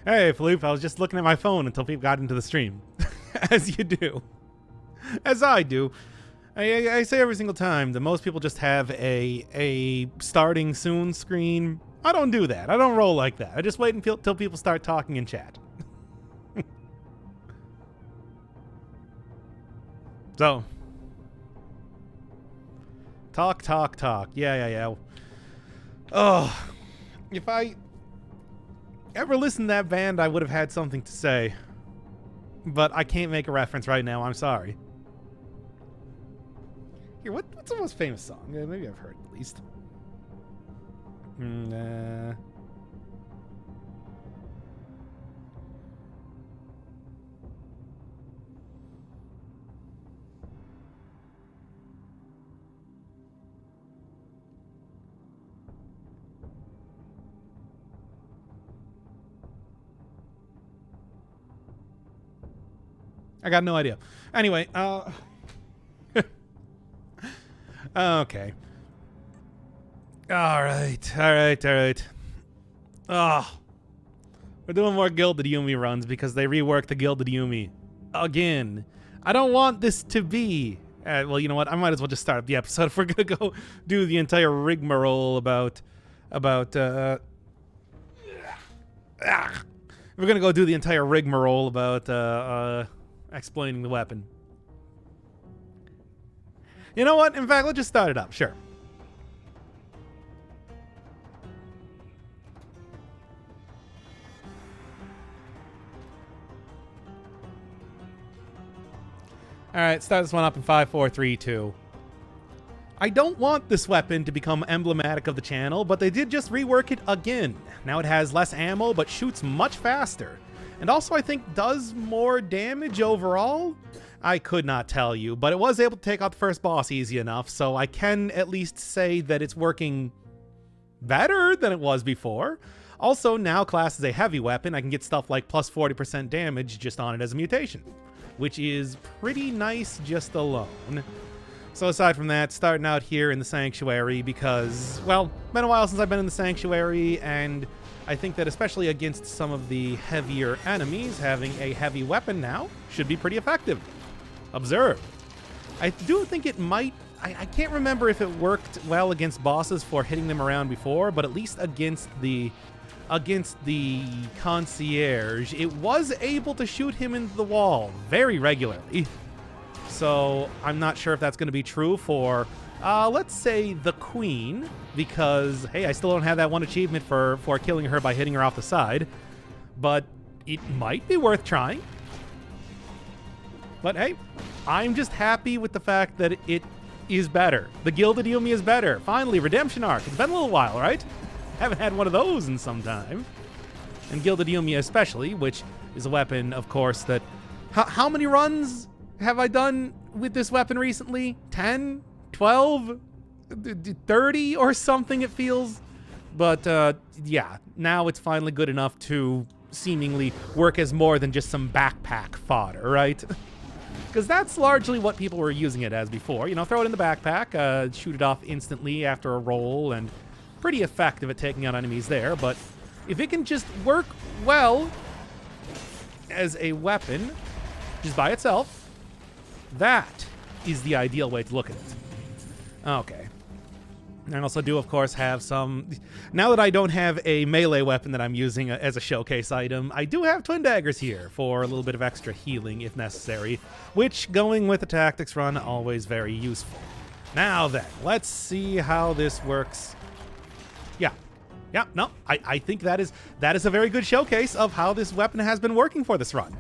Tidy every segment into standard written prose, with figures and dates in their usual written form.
Hey, Philippe, I was just looking at my phone until people got into the stream. As you do. As I do. I say every single time that most people just have a starting soon screen. I don't do that. I don't roll like that. I just wait until people start talking in chat. So. Talk. Yeah. Oh. If I ever listened to that band, I would have had something to say. But I can't make a reference right now. I'm sorry. Here, what's the most famous song? Maybe I've heard it at least. I got no idea. Anyway, okay. All right. Oh, we're doing more Grilleded Yummy runs because they reworked the Grilleded Yummy again. I don't want this to be. Well, you know what? I might as well just start up the episode if we're gonna go do the entire rigmarole about. We're gonna go do the entire rigmarole about explaining the weapon. You know what? In fact, let's just start it up. Sure. All right, start this one up in 5, 4, 3, 2. I don't want this weapon to become emblematic of the channel, but they did just rework it again. Now it has less ammo, but shoots much faster. And also, I think, does more damage overall? I could not tell you, but it was able to take out the first boss easy enough, so I can at least say that it's working better than it was before. Also, now class is a heavy weapon. I can get stuff like plus 40% damage just on it as a mutation, which is pretty nice just alone. So aside from that, starting out here in the Sanctuary because, well, been a while since I've been in the Sanctuary, and I think that especially against some of the heavier enemies, having a heavy weapon now should be pretty effective. Observe. I do think it might... I can't remember if it worked well against bosses for hitting them around before, but at least against the concierge, it was able to shoot him into the wall very regularly. So I'm not sure if that's going to be true for, let's say, the Queen, because, hey, I still don't have that one achievement for killing her by hitting her off the side, but it might be worth trying. But hey, I'm just happy with the fact that it is better. The Grilleded Yummy is better. Finally, Redemption Arc. It's been a little while, right? Haven't had one of those in some time. And Grilleded Yummy especially, which is a weapon, of course, that... How many runs have I done with this weapon recently? 10? 12? 30 or something, it feels? But, yeah, now it's finally good enough to seemingly work as more than just some backpack fodder, right? Because that's largely what people were using it as before. You know, throw it in the backpack, shoot it off instantly after a roll, and pretty effective at taking out enemies there. But if it can just work well as a weapon, just by itself, that is the ideal way to look at it. Okay. And I also do, of course, have some... Now that I don't have a melee weapon that I'm using as a showcase item, I do have twin daggers here for a little bit of extra healing if necessary, which, going with the tactics run, always very useful. Now then, let's see how this works. Yeah, no, I think that is a very good showcase of how this weapon has been working for this run.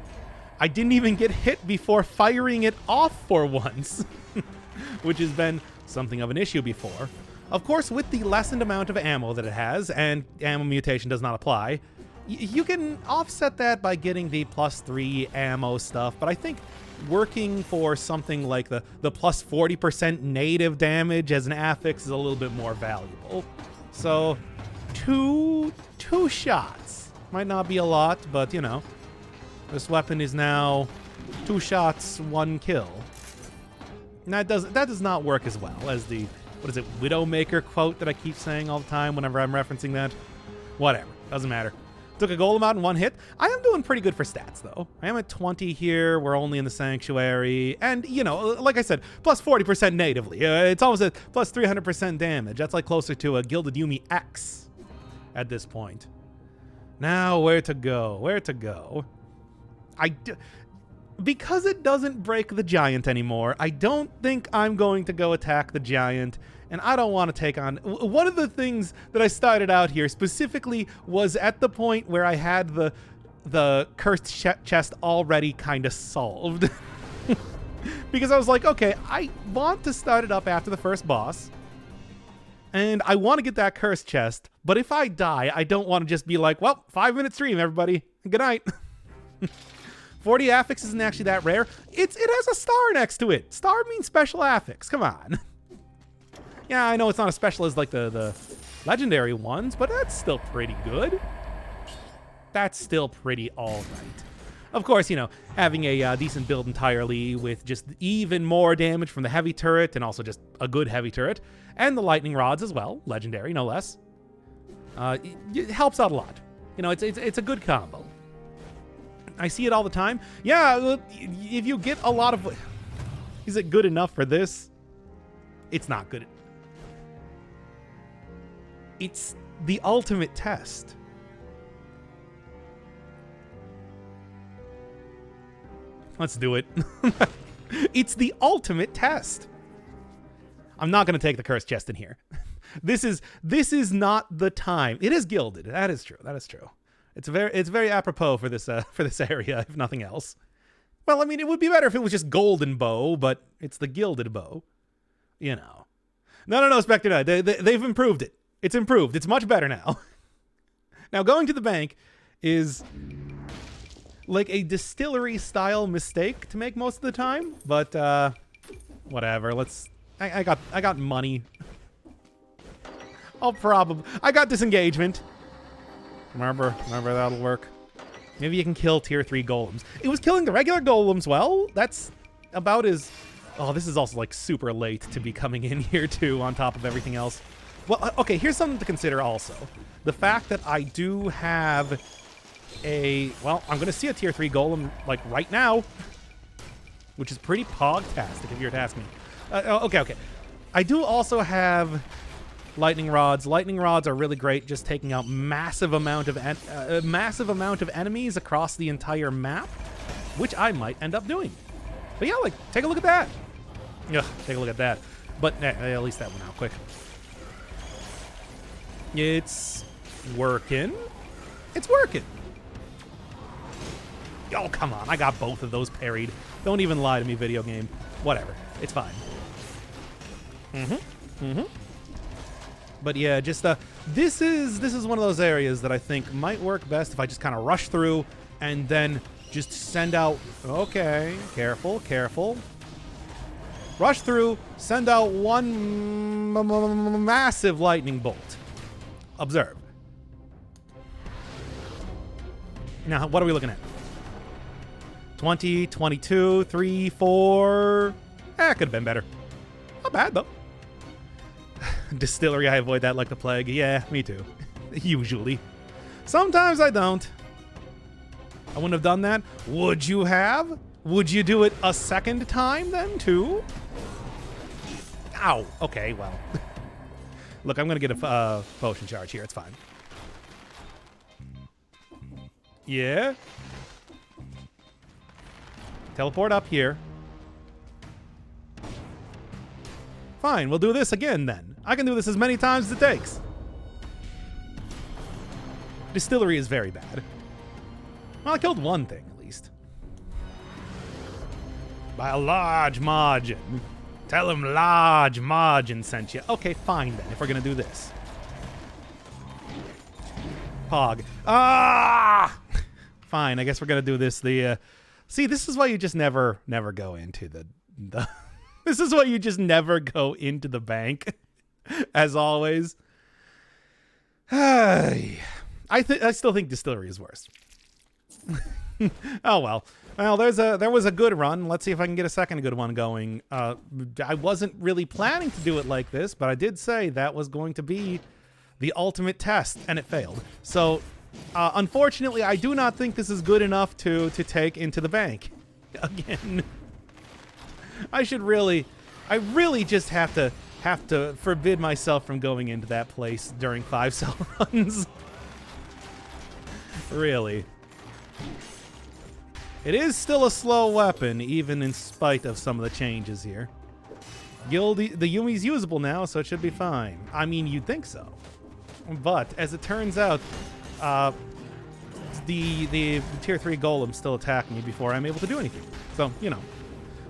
I didn't even get hit before firing it off for once, which has been something of an issue before. Of course, with the lessened amount of ammo that it has, and ammo mutation does not apply, you can offset that by getting the +3 ammo stuff, but I think working for something like the plus 40% native damage as an affix is a little bit more valuable. So, two shots. Might not be a lot, but, you know, this weapon is now 2 shots, 1 kill. And that does not work as well as the... What is it, Widowmaker quote that I keep saying all the time whenever I'm referencing that? Whatever, doesn't matter. Took a golem out in one hit. I am doing pretty good for stats, though. I am at 20 here. We're only in the sanctuary. And, you know, like I said, plus 40% natively. It's almost at plus 300% damage. That's like closer to a Gilded Yummy X at this point. Now, where to go? Where to go? Because it doesn't break the giant anymore, I don't think I'm going to go attack the giant. And I don't want to take on... One of the things that I started out here specifically was at the point where I had the cursed chest already kind of solved. Because I was like, okay, I want to start it up after the first boss. And I want to get that cursed chest. But if I die, I don't want to just be like, well, 5-minute stream, everybody. Good night. 40 affix isn't actually that rare. It has a star next to it. Star means special affix. Come on. Yeah, I know it's not as special as like the legendary ones, but that's still pretty good. That's still pretty all right. Of course, you know, having a decent build entirely with just even more damage from the heavy turret and also just a good heavy turret and the lightning rods as well, legendary no less. It helps out a lot. You know, it's a good combo. I see it all the time. Yeah, if you get a lot of... Is it good enough for this? It's not good. It's the ultimate test. Let's do it. It's the ultimate test. I'm not going to take the cursed chest in here. This is not the time. It is gilded. That is true. That is true. It's very apropos for this area, if nothing else. Well, I mean, it would be better if it was just golden bow, but it's the gilded bow. You know. No, Spectre Knight. They've improved it. It's improved. It's much better now. Now, going to the bank is like a distillery-style mistake to make most of the time, but whatever. I got money. I got disengagement. Remember that'll work. Maybe you can kill tier 3 golems. It was killing the regular golems well. That's about as... Oh, this is also like super late to be coming in here too on top of everything else. Well, okay, here's something to consider also. The fact that I do have well, I'm going to see a tier 3 golem like right now, which is pretty pog-tastic if you're to ask me. Okay. I do also have lightning rods. Lightning rods are really great, just taking out massive amount of enemies across the entire map, which I might end up doing. But yeah, like, take a look at that. Yeah, take a look at that. But at least that went out quick. It's working. It's working. Oh, come on. I got both of those parried. Don't even lie to me, video game. Whatever. It's fine. But yeah, just this is one of those areas that I think might work best if I just kind of rush through and then just send out... Okay, careful. Rush through, send out one massive lightning bolt. Observe. Now, what are we looking at? 20, 22, 3, 4... Could have been better. Not bad, though. Distillery, I avoid that like the plague. Yeah, me too. Usually. Sometimes I don't. I wouldn't have done that. Would you have? Would you do it a second time then, too? Ow. Okay, well. Look, I'm going to get a potion charge here. It's fine. Yeah. Teleport up here. Fine, we'll do this again then. I can do this as many times as it takes. Distillery is very bad. Well, I killed one thing, at least. By a large margin. Tell him large margin sent you. Okay, fine then, if we're gonna do this. Pog. Ah! Fine, I guess we're gonna do this. See, this is why you just never go into the this is why you just never go into the bank, as always. I still think Distillery is worse. Oh well. Well, there was a good run. Let's see if I can get a second good one going. I wasn't really planning to do it like this, but I did say that was going to be the ultimate test, and it failed. So Unfortunately, I do not think this is good enough to take into the bank. Again, I really just have to forbid myself from going into that place during 5-cell runs. Really. It is still a slow weapon, even in spite of some of the changes here. The Yumi's usable now, so it should be fine. I mean, you'd think so. But, as it turns out, the Tier 3 Golem still attacked me before I'm able to do anything. So, you know.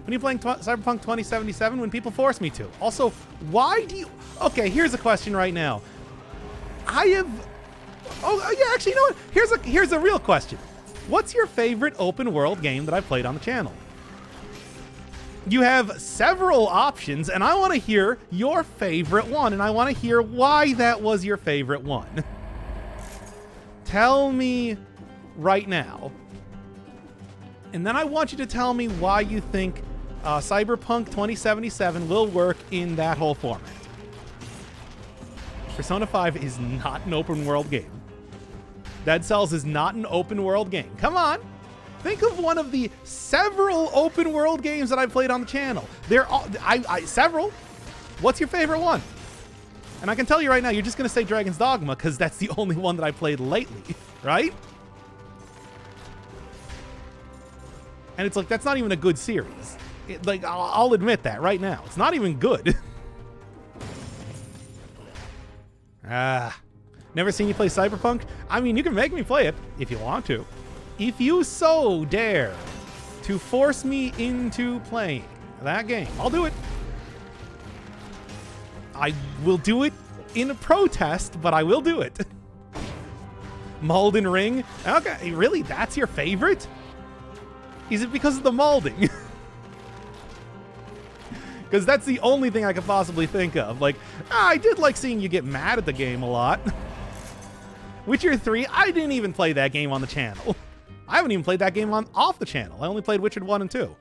When you're playing Cyberpunk 2077, when people force me to. Also, why do you... Okay, here's a question right now. I have... Oh, yeah, actually, you know what? Here's a real question. What's your favorite open world game that I've played on the channel? You have several options, and I want to hear your favorite one, and I want to hear why that was your favorite one. Tell me right now. And then I want you to tell me why you think Cyberpunk 2077 will work in that whole format. Persona 5 is not an open world game. Dead Cells is not an open world game. Come on. Think of one of the several open world games that I've played on the channel. They're all, several. What's your favorite one? And I can tell you right now, you're just going to say Dragon's Dogma because that's the only one that I played lately, right? And it's like, that's not even a good series. I'll admit that right now. It's not even good. Never seen you play Cyberpunk? I mean, you can make me play it if you want to. If you so dare to force me into playing that game, I'll do it. I will do it in a protest, but I will do it. Malden Ring? Okay, really? That's your favorite? Is it because of the molding? Because that's the only thing I could possibly think of. Like, I did like seeing you get mad at the game a lot. Witcher 3, I didn't even play that game on the channel. I haven't even played that game off the channel. I only played Witcher 1 and 2.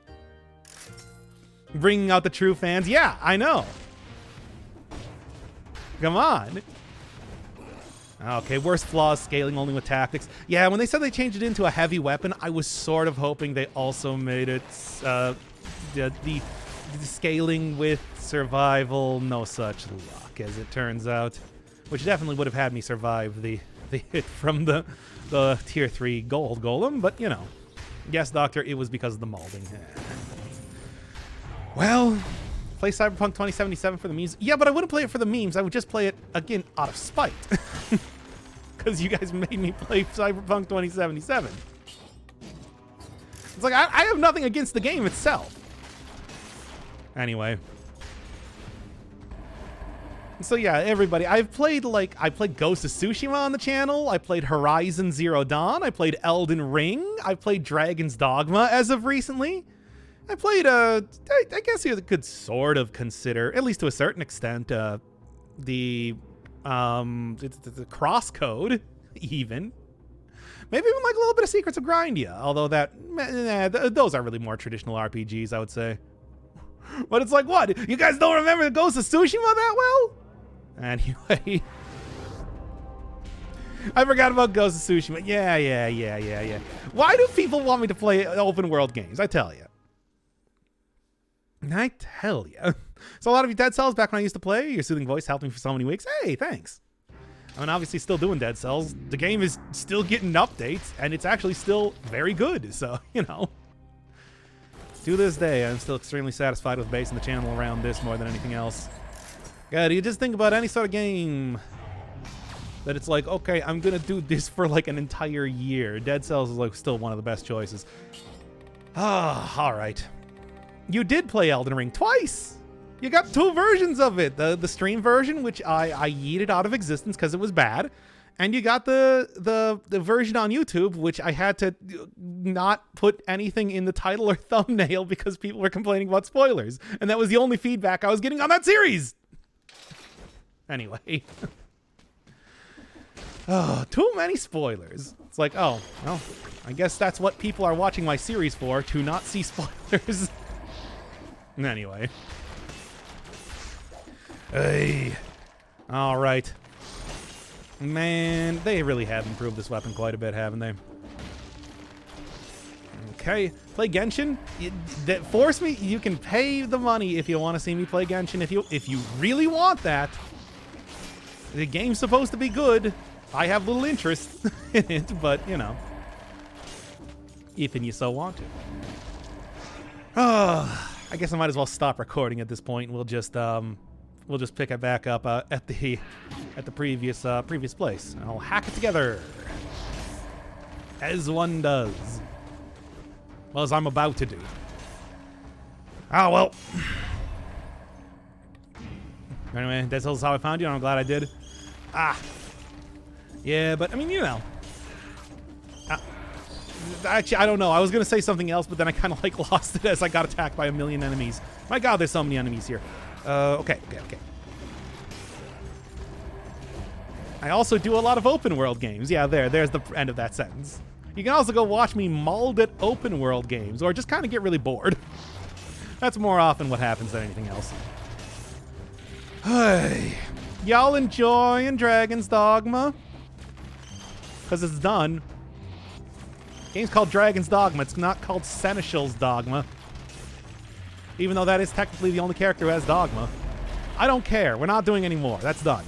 Bringing out the true fans. Yeah, I know. Come on. Okay, worst flaws, scaling only with tactics. Yeah, when they said they changed it into a heavy weapon, I was sort of hoping they also made it the scaling with survival. No such luck, as it turns out. Which definitely would have had me survive the hit from the Tier 3 Gold Golem, but, you know. Yes, Doctor, it was because of the molding. Well, play Cyberpunk 2077 for the memes. Yeah, but I wouldn't play it for the memes. I would just play it, again, out of spite. Because you guys made me play Cyberpunk 2077. It's like, I have nothing against the game itself. Anyway. So yeah, everybody, I played Ghost of Tsushima on the channel, I played Horizon Zero Dawn, I played Elden Ring, I played Dragon's Dogma as of recently. I played, I guess you could sort of consider, at least to a certain extent, the Crosscode, even. Maybe even like a little bit of Secrets of Grindia, although those are really more traditional RPGs, I would say. But it's like, what? You guys don't remember Ghost of Tsushima that well? Anyway. I forgot about Ghost of Tsushima. Yeah. Why do people want me to play open world games? I tell you. So a lot of you Dead Cells back when I used to play, your soothing voice helped me for so many weeks. Hey, thanks. I mean, obviously still doing Dead Cells. The game is still getting updates, and it's actually still very good. So, you know. To this day, I'm still extremely satisfied with basing the channel around this more than anything else. God, you just think about any sort of game that it's like, okay, I'm gonna do this for like an entire year. Dead Cells is like still one of the best choices. All right. You did play Elden Ring twice. You got 2 versions of it. The stream version, which I yeeted out of existence because it was bad. And you got the version on YouTube, which I had to not put anything in the title or thumbnail because people were complaining about spoilers. And that was the only feedback I was getting on that series. Anyway. Oh, too many spoilers. It's like, oh, well, I guess that's what people are watching my series for, to not see spoilers. Anyway. Hey. All right. Man, they really have improved this weapon quite a bit, haven't they? Okay, play Genshin. That force me. You can pay the money if you want to see me play Genshin. If you really want that. The game's supposed to be good. I have little interest in it, but you know, if and you so want to. Oh, I guess I might as well stop recording at this point. We'll just pick it back up at the previous place. I'll hack it together as one does. Well, as I'm about to do. Oh, well. Anyway, that's also how I found you, and I'm glad I did. Ah. Yeah, but, I mean, you know. Actually, I don't know. I was going to say something else, but then I kind of, like, lost it as I got attacked by a million enemies. My God, there's so many enemies here. Okay. I also do a lot of open world games. Yeah, there's the end of that sentence. You can also go watch me mauled at open world games, or just kind of get really bored. That's more often what happens than anything else. Hey, y'all enjoying Dragon's Dogma? Because it's done. Game's called Dragon's Dogma. It's not called Seneschal's Dogma. Even though that is technically the only character who has Dogma. I don't care. We're not doing any more. That's done.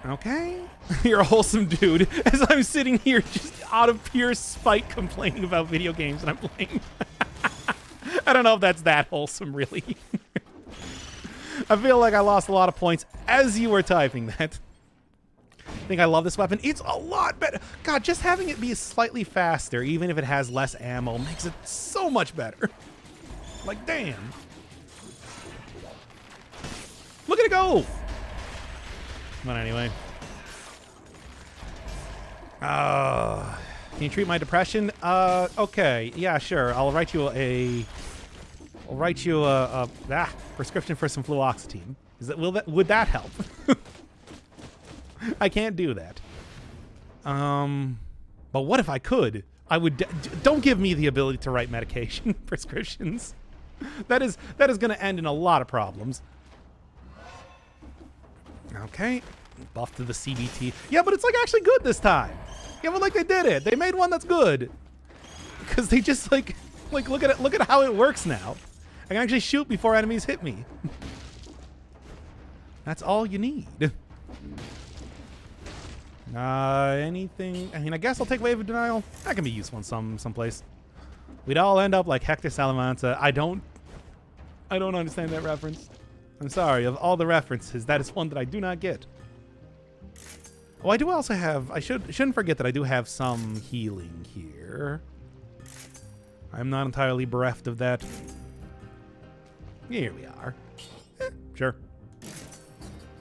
Okay. You're a wholesome dude. As I'm sitting here just out of pure spite complaining about video games that I'm playing. I don't know if that's that wholesome, really. I feel like I lost a lot of points as you were typing that. I think I love this weapon. It's a lot better. God, just having it be slightly faster, even if it has less ammo, makes it so much better. Like, damn. Look at it go! But anyway. Can you treat my depression? Okay. Yeah, sure. I'll write you a prescription for some fluoxetine. Would that help? I can't do that. But what if I could? I would. Don't give me the ability to write medication prescriptions. That is going to end in a lot of problems. Okay. Buff to the CBT. Yeah, but it's like actually good this time. Yeah, but like they did it. They made one that's good. Because they just like look at it. Look at how it works now. I can actually shoot before enemies hit me. That's all you need. Anything? I mean, I guess I'll take Wave of Denial. That can be useful in someplace. We'd all end up like Hector Salamanca. I don't understand that reference. I'm sorry. Of all the references, that is one that I do not get. Oh, I do also have... I shouldn't forget that I do have some healing here. I'm not entirely bereft of that. Here we are. Sure.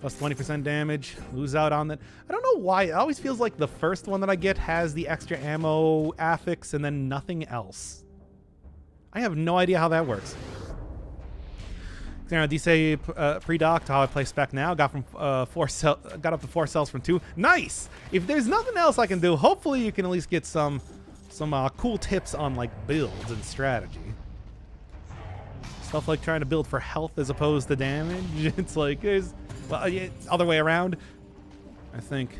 Plus 20% damage. Lose out on that. I don't know why. It always feels like the first one that I get has the extra ammo affix and then nothing else. I have no idea how that works. DC pre-doc to how I play spec now. Got up to 4 cells from 2. Nice. If there's nothing else I can do, hopefully you can at least get some cool tips on like builds and strategy. Stuff like trying to build for health as opposed to damage. It's like other way around. I think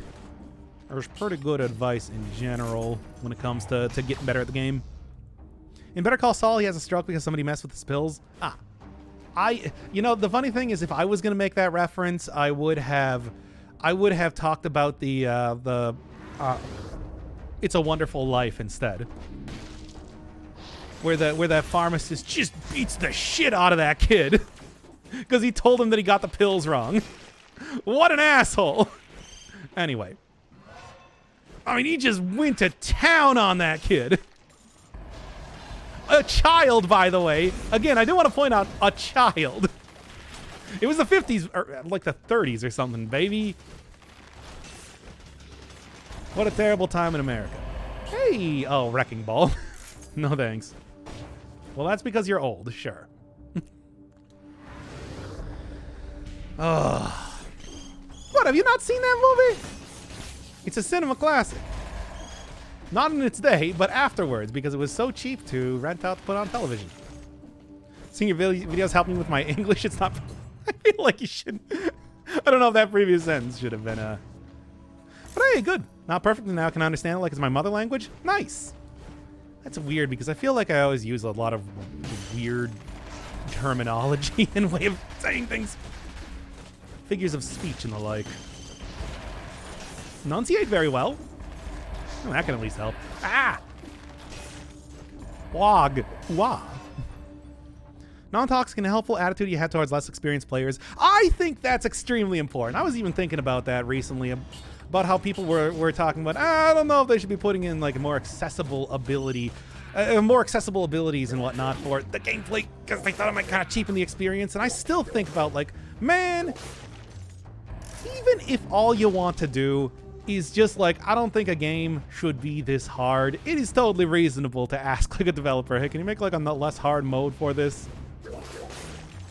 there's pretty good advice in general when it comes to getting better at the game. In Better Call Saul, he has a stroke because somebody messed with his pills. You know, the funny thing is, if I was gonna make that reference, I would have talked about the It's a Wonderful Life instead, where that pharmacist just beats the shit out of that kid because he told him that he got the pills wrong. What an asshole! Anyway, I mean, he just went to town on that kid. A child, by the way. Again, I do want to point out, a child. It was the 50s, or like the 30s or something, baby. What a terrible time in America. Hey! Oh, Wrecking Ball. No thanks. Well, that's because you're old, sure. What, have you not seen that movie? It's a cinema classic. Not in its day, but afterwards, because it was so cheap to rent out to put on television. Seeing your videos help me with my English. It's not... I feel like you should... I don't know if that previous sentence should have been But hey, good. Not perfectly now. I can understand it like it's my mother language. Nice. That's weird because I feel like I always use a lot of weird terminology and way of saying things. Figures of speech and the like. Enunciate very well. Oh, that can at least help. Ah! Wog. Wah. Non-toxic and helpful attitude you have towards less experienced players. I think that's extremely important. I was even thinking about that recently, about how people were talking about, I don't know if they should be putting in like a more accessible ability, more accessible abilities and whatnot for the gameplay, because they thought it might kind of cheapen the experience. And I still think about like, man, even if all you want to do is just like, I don't think a game should be this hard, it is totally reasonable to ask like a developer, hey, can you make like a less hard mode for this?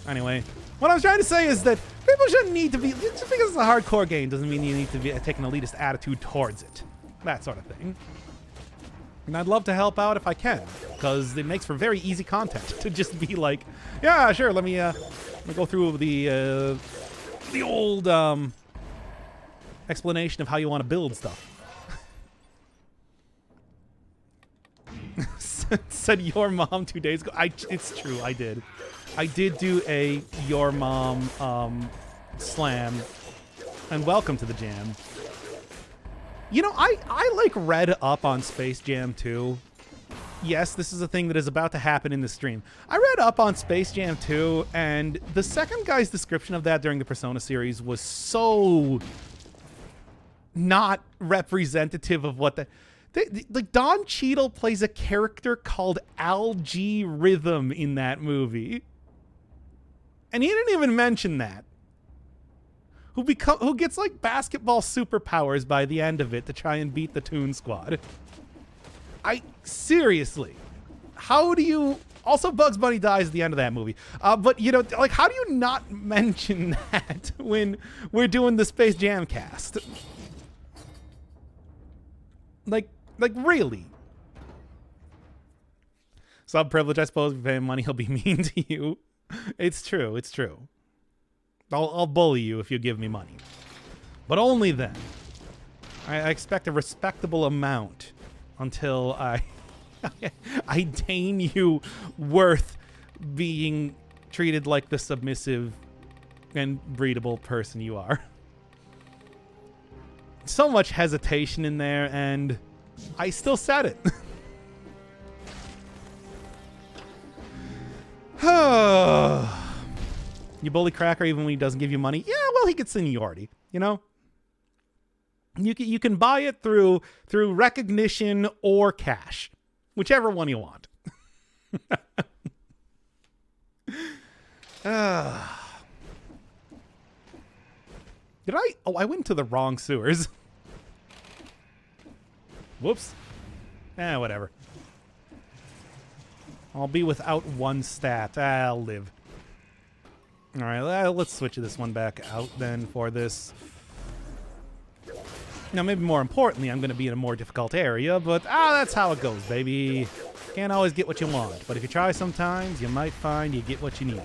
Anyway, what I was trying to say is that people shouldn't need to be, just because it's a hardcore game doesn't mean you need to be take an elitist attitude towards it. That sort of thing. And I'd love to help out if I can, because it makes for very easy content to just be like, yeah, sure, let me go through the old explanation of how you want to build stuff. Said your mom 2 days ago. It's true, I did. I did do a your mom slam, and welcome to the jam. You know, I like read up on Space Jam 2. Yes, this is a thing that is about to happen in the stream. I read up on Space Jam 2, and the second guy's description of that during the Persona series was so not representative of what like Don Cheadle plays a character called Algae Rhythm in that movie. And he didn't even mention that. Who gets like basketball superpowers by the end of it to try and beat the Toon Squad. Seriously. How do you... Also, Bugs Bunny dies at the end of that movie. But, you know, like, how do you not mention that when we're doing the Space Jam cast? Like, really? Sub-privilege, I suppose. If you pay him money, he'll be mean to you. It's true. It's true. I'll bully you if you give me money. But only then. I expect a respectable amount until I deign you worth being treated like the submissive and breedable person you are. So much hesitation in there, and I still said it. You bully Cracker even when he doesn't give you money? Yeah, well, he gets seniority, you know? You can buy it through recognition or cash. Whichever one you want. Did I? Oh, I went to the wrong sewers. Whoops. Whatever. I'll be without one stat. I'll live. All right, let's switch this one back out then for this. Now, maybe more importantly, I'm going to be in a more difficult area, but that's how it goes, baby. Can't always get what you want, but if you try sometimes, you might find you get what you need.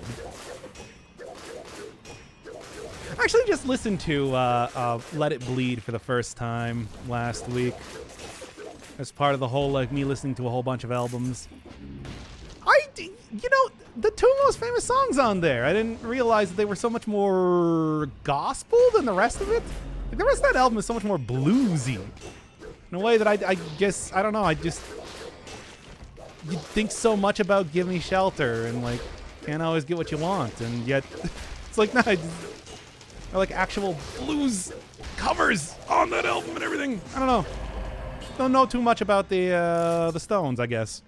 I actually just listened to Let It Bleed for the first time last week as part of the whole, like, me listening to a whole bunch of albums. You know, the two most famous songs on there, I didn't realize that they were so much more gospel than the rest of it. Like, the rest of that album is so much more bluesy. In a way that I guess, I don't know, you think so much about Give Me Shelter and, like, can't always get what you want. And yet, it's like, nah, they're like actual blues covers on that album and everything. I don't know. Don't know too much about the Stones, I guess.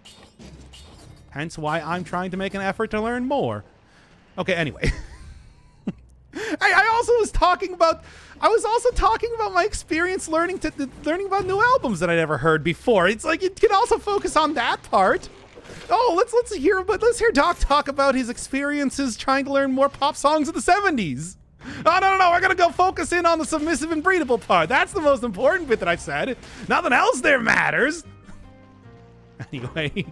Hence why I'm trying to make an effort to learn more. Okay, anyway. I was also talking about my experience learning about new albums that I'd never heard before. It's like you can also focus on that part. Oh, let's hear Doc talk about his experiences trying to learn more pop songs of the 70s. Oh, no, we're gonna go focus in on the submissive and breedable part. That's the most important bit that I said. Nothing else there matters. Anyway.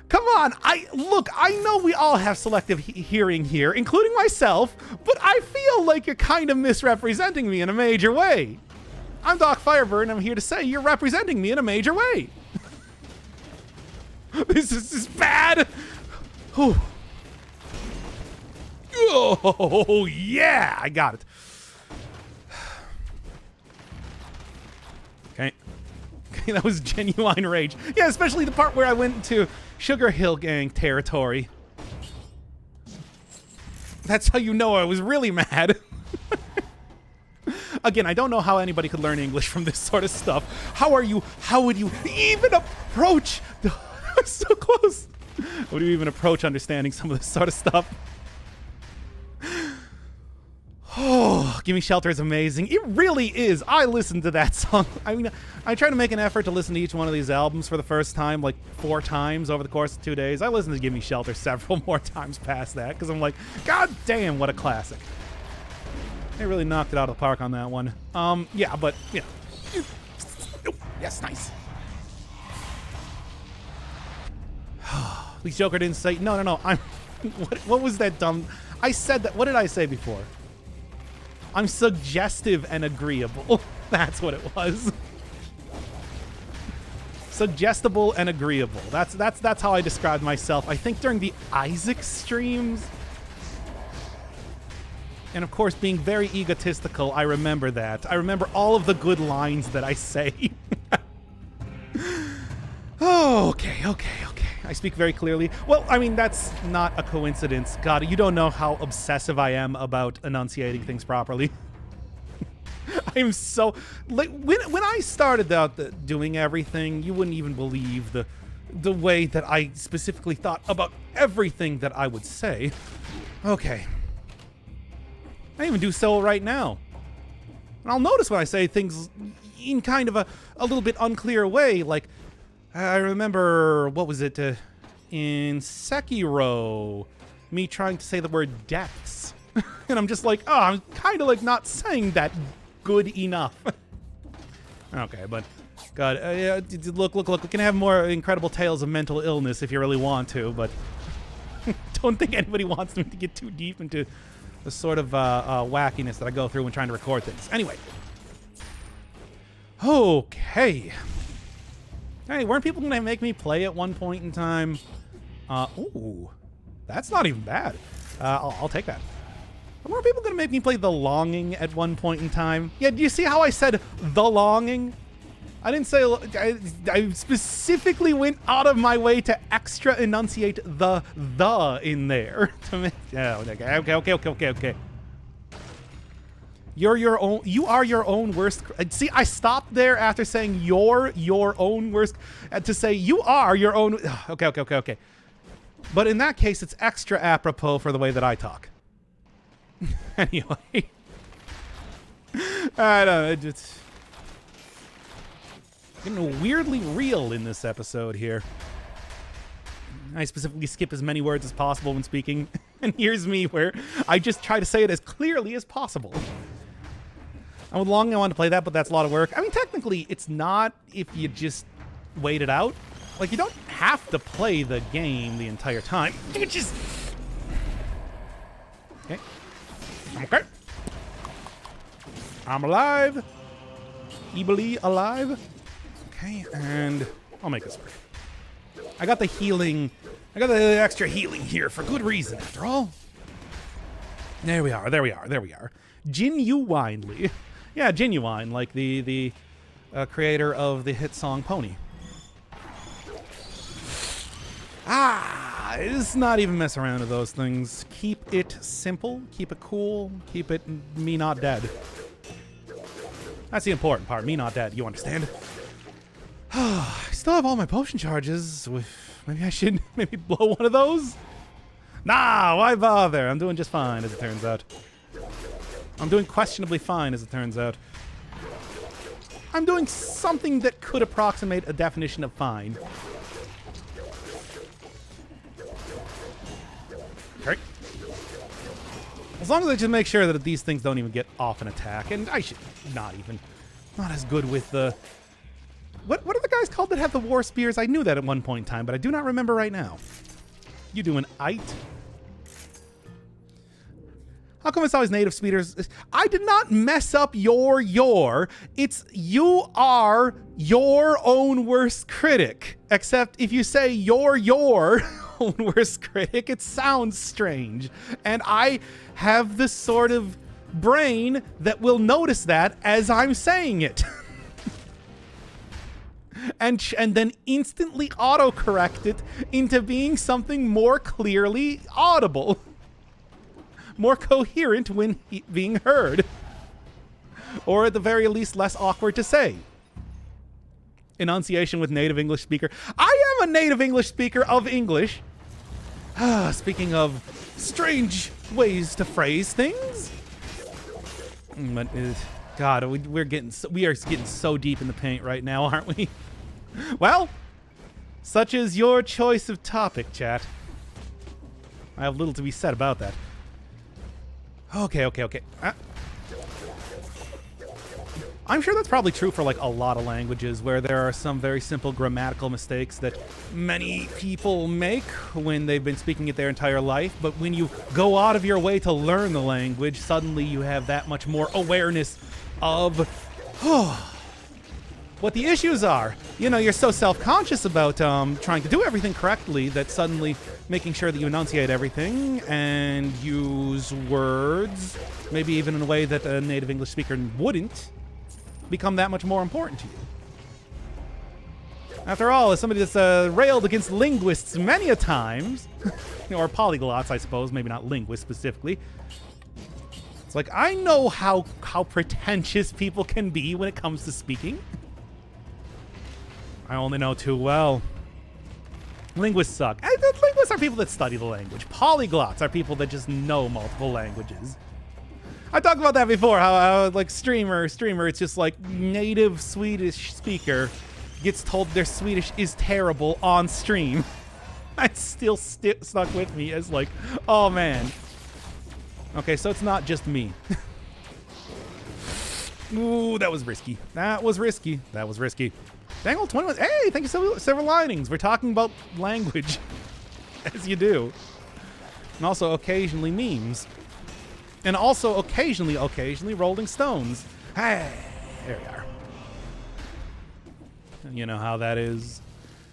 Come on, look, I know we all have selective hearing here, including myself, but I feel like you're kind of misrepresenting me in a major way. I'm Doc Firebird, and I'm here to say you're representing me in a major way. This is bad. Whew. Oh, yeah, I got it. Okay, that was genuine rage. Yeah, especially the part where I went into Sugar Hill Gang territory. That's how you know I was really mad. Again, I don't know how anybody could learn English from this sort of stuff. How would you even approach? So close. How would you even approach understanding some of this sort of stuff? Oh, Gimme Shelter is amazing. It really is. I listened to that song. I mean, I try to make an effort to listen to each one of these albums for the first time, like 4 times over the course of 2 days. I listened to Gimme Shelter several more times past that, because I'm like, God damn, what a classic. They really knocked it out of the park on that one. Yeah, but, yeah. Yes, nice. At least Joker didn't say, no, I'm, what was that dumb, I said that, what did I say before? I'm suggestive and agreeable. That's what it was. Suggestible and agreeable. That's how I described myself. I think during the Isaac streams. And of course, being very egotistical, I remember that. I remember all of the good lines that I say. Oh, okay. I speak very clearly. Well, I mean, that's not a coincidence. God, you don't know how obsessive I am about enunciating things properly. I'm so... like, when I started out doing everything, you wouldn't even believe the way that I specifically thought about everything that I would say. Okay. I even do so right now. And I'll notice when I say things in kind of a little bit unclear way, like... I remember, what was it, in Sekiro, me trying to say the word depths. And I'm just like, oh, I'm kind of like not saying that good enough. Okay, but, God, look, we can have more incredible tales of mental illness if you really want to, but don't think anybody wants me to get too deep into the sort of wackiness that I go through when trying to record things. Anyway. Okay. Hey, weren't people going to make me play at one point in time? Ooh, that's not even bad. I'll take that. Weren't people going to make me play The Longing at one point in time? Yeah, do you see how I said The Longing? I didn't say... I specifically went out of my way to extra enunciate the in there. To make, yeah, okay. You are your own worst. See, I stopped there after saying you're your own worst to say you are your own. Okay. But in that case, it's extra apropos for the way that I talk. Anyway. I don't know. It's getting weirdly real in this episode here. I specifically skip as many words as possible when speaking. And here's me where I just try to say it as clearly as possible. I wanted to play that, but that's a lot of work. I mean, technically, it's not if you just wait it out. Like, you don't have to play the game the entire time. You just... Okay. I'm alive. Eebly alive. Okay, and I'll make this work. I got the healing. I got the extra healing here for good reason, after all. There we are. Genuinely. Yeah, Genuine, like the creator of the hit song Pony. It's not even mess around with those things. Keep it simple, keep it cool, keep it me not dead. That's the important part, me not dead, you understand? I still have all my potion charges. Maybe I should blow one of those? Nah, why bother? I'm doing just fine, as it turns out. I'm doing questionably fine, as it turns out. I'm doing something that could approximate a definition of fine. Okay. As long as I just make sure that these things don't even get off an attack, and I should not as good with the What are the guys called that have the war spears? I knew that at one point in time, but I do not remember right now. You doing ite? How come it's always native speakers? I did not mess up your. It's you are your own worst critic. Except if you say you're your own worst critic, it sounds strange. And I have this sort of brain that will notice that as I'm saying it. and then instantly autocorrect it into being something more clearly audible. More coherent when being heard. Or at the very least, less awkward to say. Enunciation with native English speaker. I am a native English speaker of English. Speaking of strange ways to phrase things. But God, we are getting so deep in the paint right now, aren't we? Well, such is your choice of topic, chat. I have little to be said about that. Okay. I'm sure that's probably true for like a lot of languages where there are some very simple grammatical mistakes that many people make when they've been speaking it their entire life. But when you go out of your way to learn the language, suddenly you have that much more awareness of what the issues are. You know, you're so self-conscious about trying to do everything correctly that suddenly making sure that you enunciate everything and use words, maybe even in a way that a native English speaker wouldn't, become that much more important to you. After all, as somebody that's railed against linguists many a times, or polyglots, I suppose, maybe not linguists specifically, it's like, I know how pretentious people can be when it comes to speaking. I only know too well. Linguists suck. Linguists are people that study the language. Polyglots are people that just know multiple languages. I talked about that before, how like streamer, it's just like native Swedish speaker gets told their Swedish is terrible on stream. That's still stuck with me as like, oh man. Okay, so it's not just me. Ooh, that was risky. That was risky. Dangle 21. Hey, thank you, Silver Linings. We're talking about language, as you do. And also occasionally memes. And also occasionally Rolling Stones. Hey, there we are. You know how that is.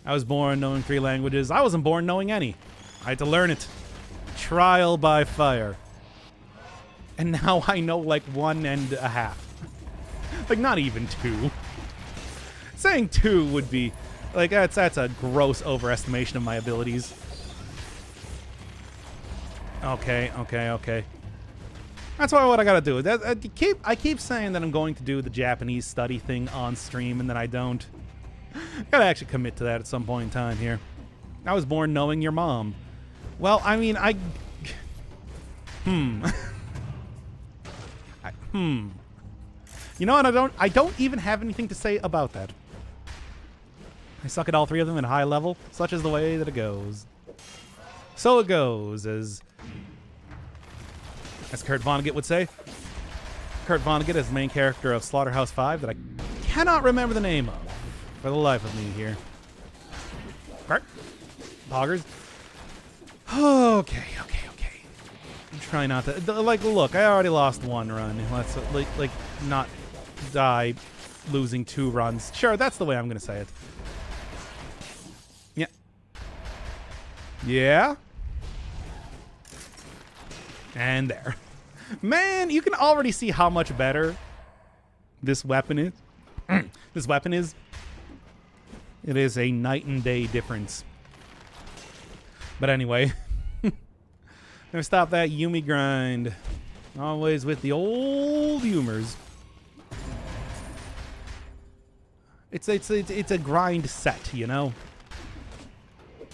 I was born knowing 3 languages. I wasn't born knowing any. I had to learn it. Trial by fire. And now I know like 1.5. Like not even 2. Saying 2 would be like that's a gross overestimation of my abilities. Okay. That's what I gotta do. I keep saying that I'm going to do the Japanese study thing on stream, and then I don't. Gotta actually commit to that at some point in time here. I was born knowing your mom. Well, I mean, You know what? I don't even have anything to say about that. I suck at all 3 of them at a high level. Such is the way that it goes. So it goes, as Kurt Vonnegut would say. Kurt Vonnegut is the main character of Slaughterhouse 5 that I cannot remember the name of for the life of me here. Kurt? Poggers? Okay. I'm trying not to... Like, look, I already lost 1 run. Let's, like not die losing 2 runs. Sure, that's the way I'm going to say it. Yeah. And there. Man, you can already see how much better this weapon is. This weapon is. It is a night and day difference. But anyway. Gonna stop that Yumi grind. Always with the old humors. It's a grind set, you know?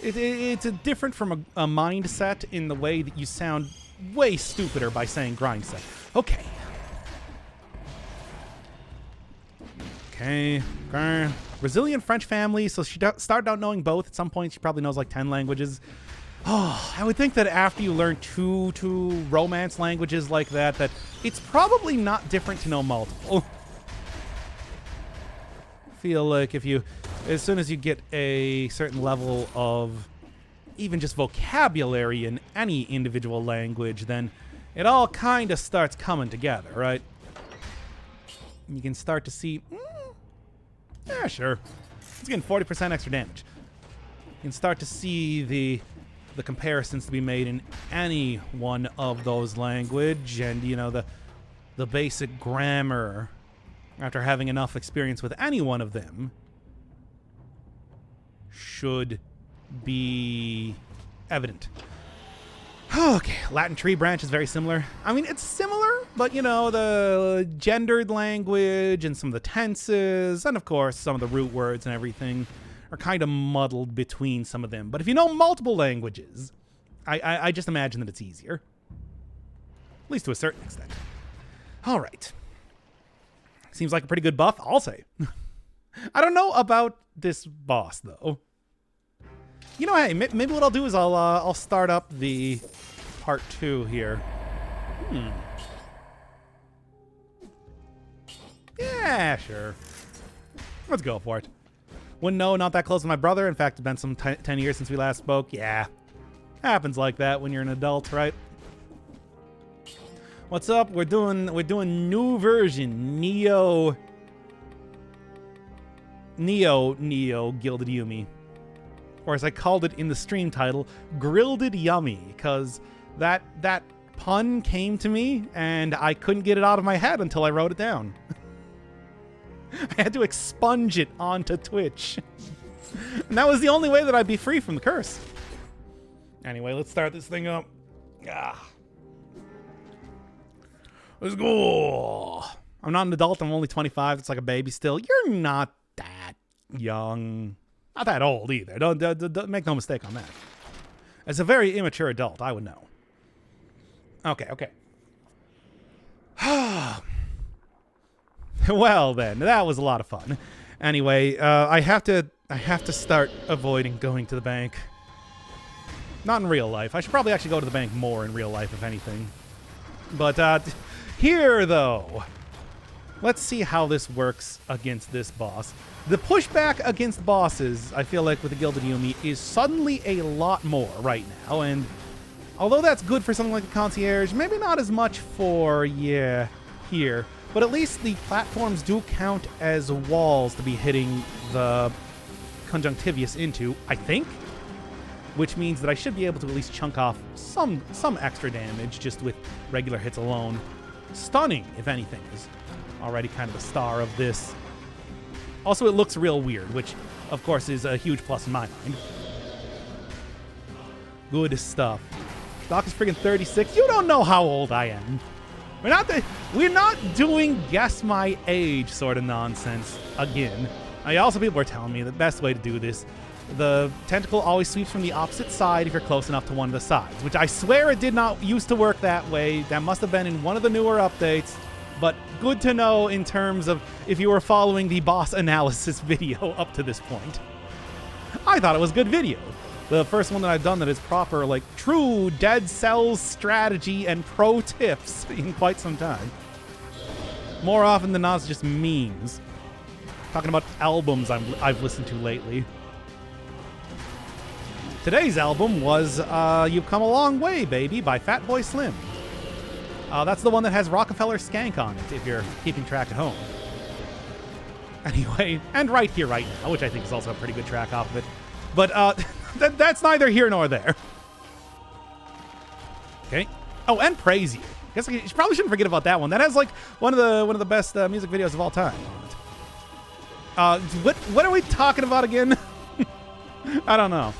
It's a different from a mindset in the way that you sound way stupider by saying grind set. Okay. Brazilian French family, so she started out knowing both. At some point, she probably knows like 10 languages. Oh, I would think that after you learn two romance languages like that it's probably not different to know multiple. feel like as soon as you get a certain level of even just vocabulary in any individual language, then it all kind of starts coming together, right? You can start to see, yeah, sure. It's getting 40% extra damage. You can start to see the comparisons to be made in any one of those language, and the basic grammar, after having enough experience with any one of them, should be evident. Okay, Latin tree branch is very similar. I mean, it's similar, but the gendered language and some of the tenses, and of course some of the root words and everything are kind of muddled between some of them. But if you know multiple languages, I just imagine that it's easier. At least to a certain extent. All right. Seems like a pretty good buff, I'll say. I don't know about this boss, though. Hey, maybe what I'll do is I'll start up the part 2 here. Yeah, sure. Let's go for it. Wouldn't know, not that close to my brother. In fact, it's been some 10 years since we last spoke. Yeah. Happens like that when you're an adult, right? What's up? We're doing new version. Neo Gilded Yummy. Or as I called it in the stream title, Grilleded Yummy, because that pun came to me and I couldn't get it out of my head until I wrote it down. I had to expunge it onto Twitch. And that was the only way that I'd be free from the curse. Anyway, let's start this thing up. Let's go. I'm not an adult. I'm only 25. It's like a baby still. You're not that young. Not that old either. Don't make no mistake on that. As a very immature adult, I would know. Okay. Well then, that was a lot of fun. Anyway, I have to start avoiding going to the bank. Not in real life. I should probably actually go to the bank more in real life, if anything. But here, though, let's see how this works against this boss. The pushback against bosses, I feel like with the Gilded Yummy, is suddenly a lot more right now. And although that's good for something like the Concierge, maybe not as much for, here. But at least the platforms do count as walls to be hitting the conjunctivius into, I think. Which means that I should be able to at least chunk off some extra damage just with regular hits alone. Stunning, if anything, is already kind of the star of this. Also, it looks real weird, which, of course, is a huge plus in my mind. Good stuff. Doc is freaking 36. You don't know how old I am. We're not doing guess my age sort of nonsense again. Also, people are telling me the best way to do this, the tentacle always sweeps from the opposite side if you're close enough to one of the sides, which I swear it did not used to work that way. That must have been in one of the newer updates, but good to know in terms of if you were following the boss analysis video up to this point. I thought it was good video. The first one that I've done that is proper, like, true Dead Cells strategy and pro tips in quite some time. More often than not, it's just memes. Talking about albums I've listened to lately. Today's album was You've Come a Long Way, Baby by Fatboy Slim. That's the one that has Rockefeller Skank on it, if you're keeping track at home. Anyway, and Right Here, Right Now, which I think is also a pretty good track off of it. But that's neither here nor there. Okay. Oh, and Praise You. I guess you probably shouldn't forget about that one. That has like one of the best music videos of all time. What are we talking about again? I don't know.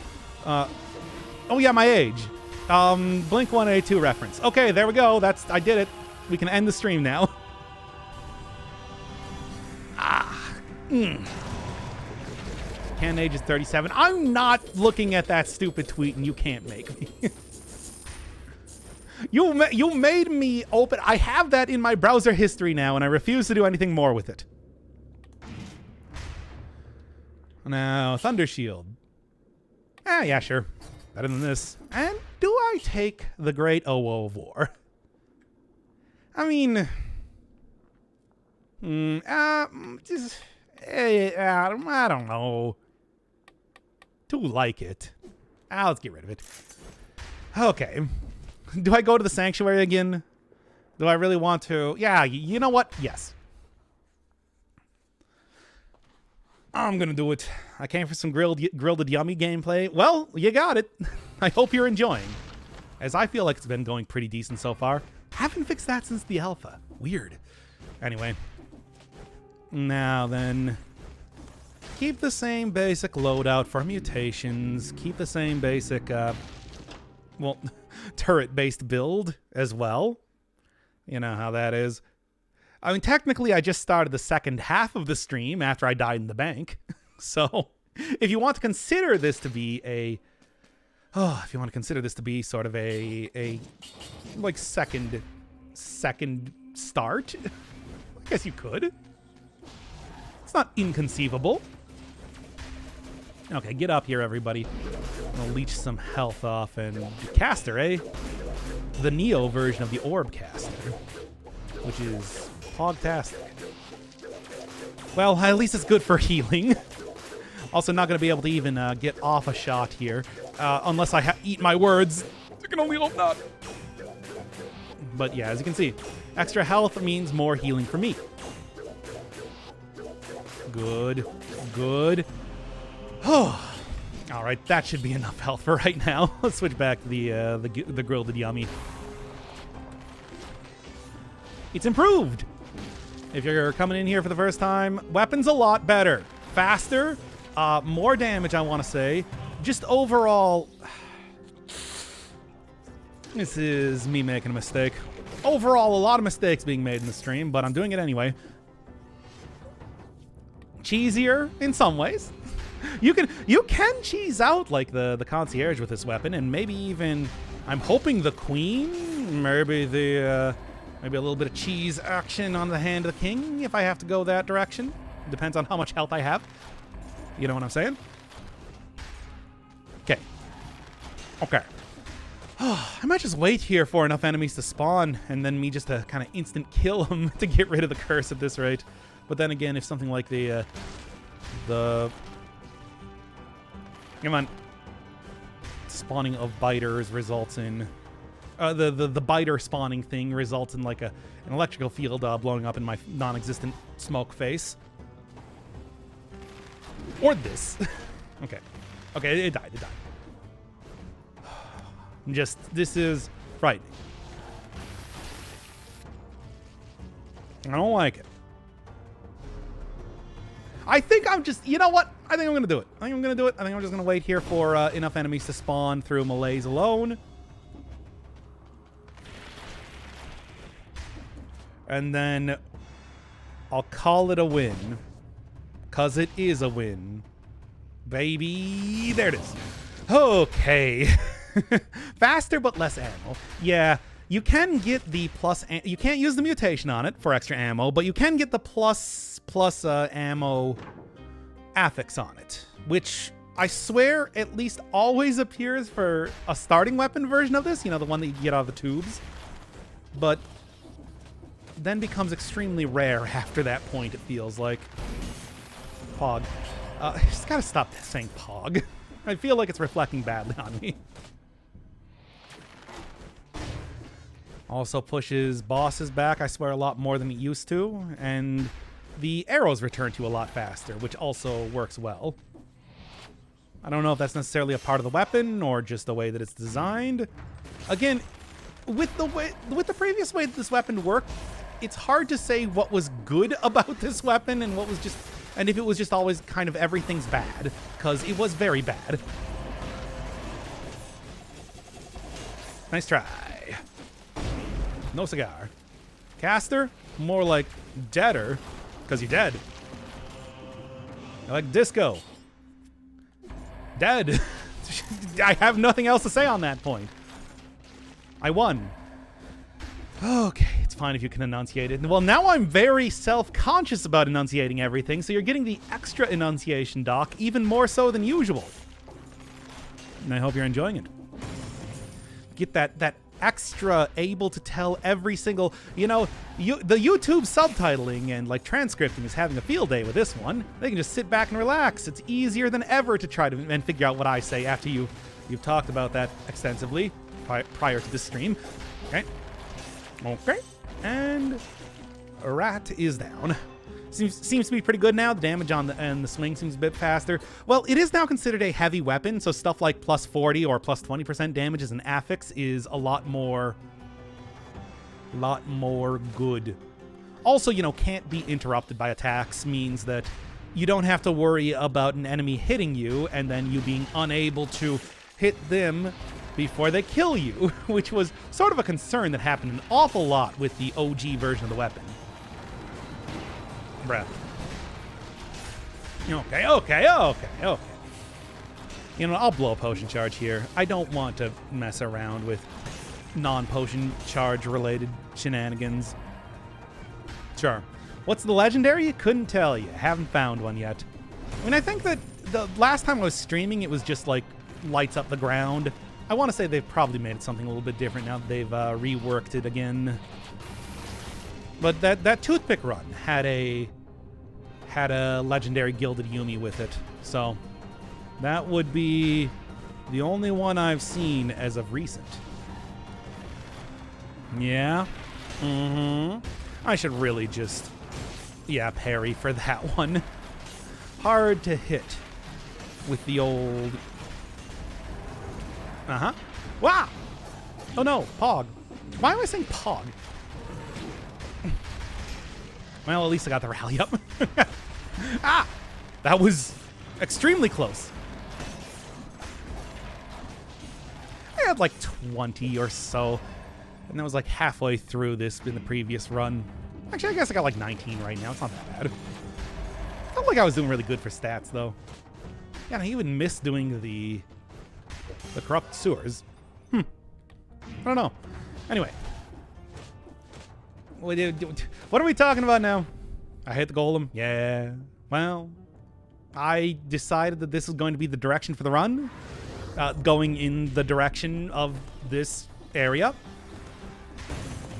Oh yeah, my age. Blink 182 reference. Okay, there we go. I did it. We can end the stream now. Can age is 37. I'm not looking at that stupid tweet, and you can't make me. You made me open. I have that in my browser history now, and I refuse to do anything more with it. Now, Thunder Shield. Yeah, sure. Better than this. And do I take the Great Owo of War? I mean, I don't know. Do like it. Let's get rid of it. Okay. Do I go to the sanctuary again? Do I really want to? Yeah, you know what? Yes. I'm going to do it. I came for some Grilleded Yummy gameplay. Well, you got it. I hope you're enjoying. As I feel like it's been going pretty decent so far. Haven't fixed that since the alpha. Weird. Anyway. Now then. Keep the same basic loadout for mutations. Keep the same basic, well, turret-based build as well. You know how that is. I mean, technically, I just started the second half of the stream after I died in the bank. So, if you want to consider this to be a... Oh, if you want to consider this to be sort of a like, second start, I guess you could. It's not inconceivable. Okay, get up here, everybody. I'm gonna leech some health off and caster, eh? The Neo version of the orb caster, which is hogtastic. Well, at least it's good for healing. Also, not gonna be able to even get off a shot here, unless I eat my words. I can only hope not. But yeah, as you can see, extra health means more healing for me. Good, good. Oh, all right, that should be enough health for right now. Let's switch back to the Grilleded Yummy. It's improved. If you're coming in here for the first time, weapon's a lot better, faster, more damage. I want to say, just overall. This is me making a mistake. Overall, a lot of mistakes being made in the stream, but I'm doing it anyway. Cheesier in some ways. You can cheese out like the concierge with this weapon, and maybe even I'm hoping the queen, maybe a little bit of cheese action on the hand of the king if I have to go that direction. Depends on how much health I have. You know what I'm saying? Okay. Okay. I might just wait here for enough enemies to spawn, and then me just to kind of instant kill them to get rid of the curse at this rate. But then again, if something like the come on, spawning of biters results in the biter spawning thing results in like an electrical field blowing up in my non-existent smoke face, or this. Okay, it died. This is frightening. I don't like it. I think I'm just, you know what? I think I'm going to do it. I think I'm just going to wait here for enough enemies to spawn through melees alone. And then I'll call it a win. Because it is a win. Baby, there it is. Okay. Faster but less ammo. Yeah, you can get the plus... You can't use the mutation on it for extra ammo, but you can get the plus ammo affix on it, which I swear at least always appears for a starting weapon version of this, you know, the one that you get out of the tubes, but then becomes extremely rare after that point, it feels like. Pog. I just gotta stop saying Pog. I feel like it's reflecting badly on me. Also pushes bosses back, I swear, a lot more than it used to, and the arrows return to you a lot faster, which also works well. I don't know if that's necessarily a part of the weapon or just the way that it's designed. Again, with the previous way that this weapon worked, it's hard to say what was good about this weapon and what was just, and if it was just always kind of everything's bad, because it was very bad. Nice try. No cigar. Caster, more like deader, because you're dead. I like disco. Dead. I have nothing else to say on that point. I won. Okay, it's fine if you can enunciate it. Well, now I'm very self-conscious about enunciating everything, so you're getting the extra enunciation, Doc, even more so than usual. And I hope you're enjoying it. Get that extra able to tell every single, the YouTube subtitling and like transcripting is having a field day with this one. They can just sit back and relax. It's easier than ever to try to and figure out what I say after you've talked about that extensively prior to this stream. Okay. And a rat is down. Seems to be pretty good now. The damage on the swing seems a bit faster. Well, it is now considered a heavy weapon, so stuff like plus 40 or plus 20% damage as an affix is a lot more good. Also, can't be interrupted by attacks means that you don't have to worry about an enemy hitting you and then you being unable to hit them before they kill you, which was sort of a concern that happened an awful lot with the OG version of the weapon. Bruh. Okay. I'll blow a potion charge here. I don't want to mess around with non-potion charge related shenanigans. Sure. What's the legendary? Couldn't tell you. Haven't found one yet. I mean, I think that the last time I was streaming, it was just like lights up the ground. I want to say they've probably made it something a little bit different now that they've reworked it again. But that toothpick run had a legendary Gilded Yummy with it, so that would be the only one I've seen as of recent. Yeah. I should really just, parry for that one. Hard to hit with the old. Wow. Oh no, Pog. Why am I saying Pog? Well, at least I got the rally up. That was extremely close. I had like 20 or so, and that was like halfway through this in the previous run. Actually, I guess I got like 19 right now. It's not that bad. Felt like I was doing really good for stats, though. Yeah, and I even missed doing the corrupt sewers. I don't know. Anyway. What are we talking about now? I hit the golem. Yeah. Well, I decided that this is going to be the direction for the run. Going in the direction of this area.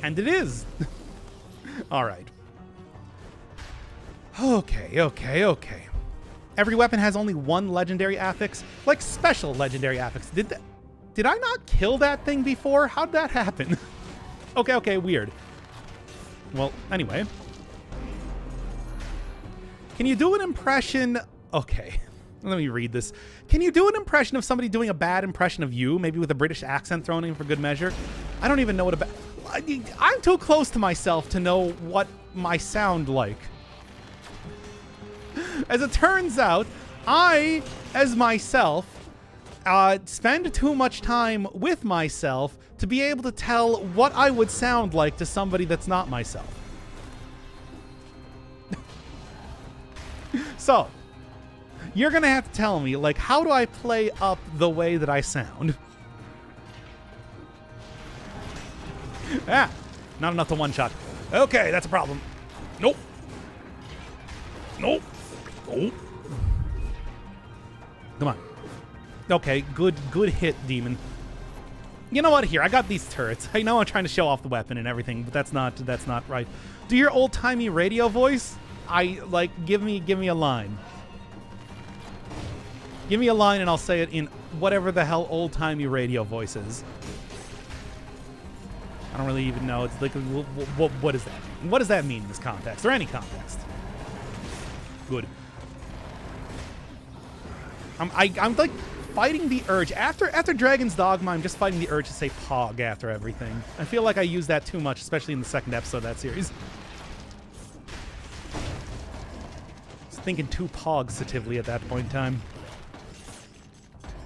And it is. All right. Okay. Every weapon has only one legendary affix. Like special legendary affix. Did I not kill that thing before? How'd that happen? Okay, weird. Well, anyway. Can you do an impression? Okay, let me read this. Can you do an impression of somebody doing a bad impression of you? Maybe with a British accent thrown in for good measure? I don't even know what I'm too close to myself to know what my sound like. As it turns out, I, as myself, spend too much time with myself to be able to tell what I would sound like to somebody that's not myself. So, you're gonna have to tell me, like, how do I play up the way that I sound? Not enough to one-shot. Okay, that's a problem. Nope. Come on. Okay, good hit, demon. You know what? Here, I got these turrets. I know I'm trying to show off the weapon and everything, but that's not right. Do your old-timey radio voice? Give me a line. Give me a line and I'll say it in whatever the hell old-timey radio voice is. I don't really even know. It's like, what does that mean? What does that mean in this context, or any context? Good. I'm like fighting the urge. After Dragon's Dogma, I'm just fighting the urge to say Pog after everything. I feel like I use that too much, especially in the second episode of that series. Just thinking too positively at that point in time.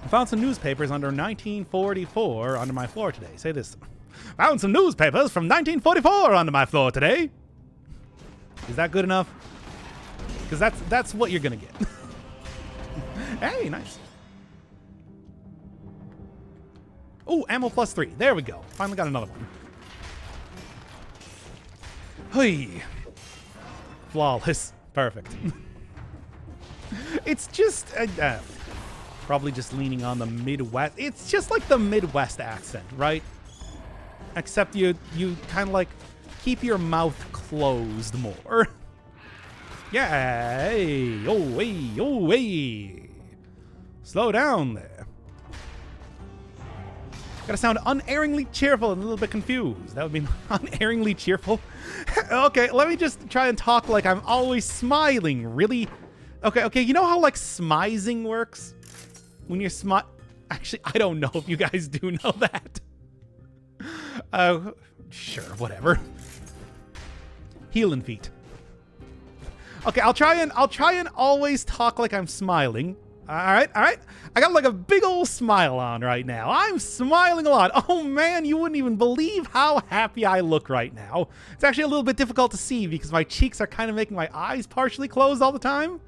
I found some newspapers under 1944 under my floor today. Say this. Found some newspapers from 1944 under my floor today. Is that good enough? Because that's what you're gonna get. Hey, nice. Oh, ammo +3. There we go. Finally got another one. Hey. Flawless. Perfect. It's just probably just leaning on the Midwest. It's just like the Midwest accent, right? Except you kind of like keep your mouth closed more. Yeah. Hey. Oh, hey. Oh, hey. Slow down there. Gotta sound unerringly cheerful and a little bit confused. That would mean unerringly cheerful. Okay, let me just try and talk like I'm always smiling. Really? Okay, you know how like smizing works? When you're Actually, I don't know if you guys do know that. Sure, whatever. Healing feet. Okay, I'll try and always talk like I'm smiling. All right. I got like a big old smile on right now. I'm smiling a lot. Oh man, you wouldn't even believe how happy I look right now. It's actually a little bit difficult to see because my cheeks are kind of making my eyes partially closed all the time.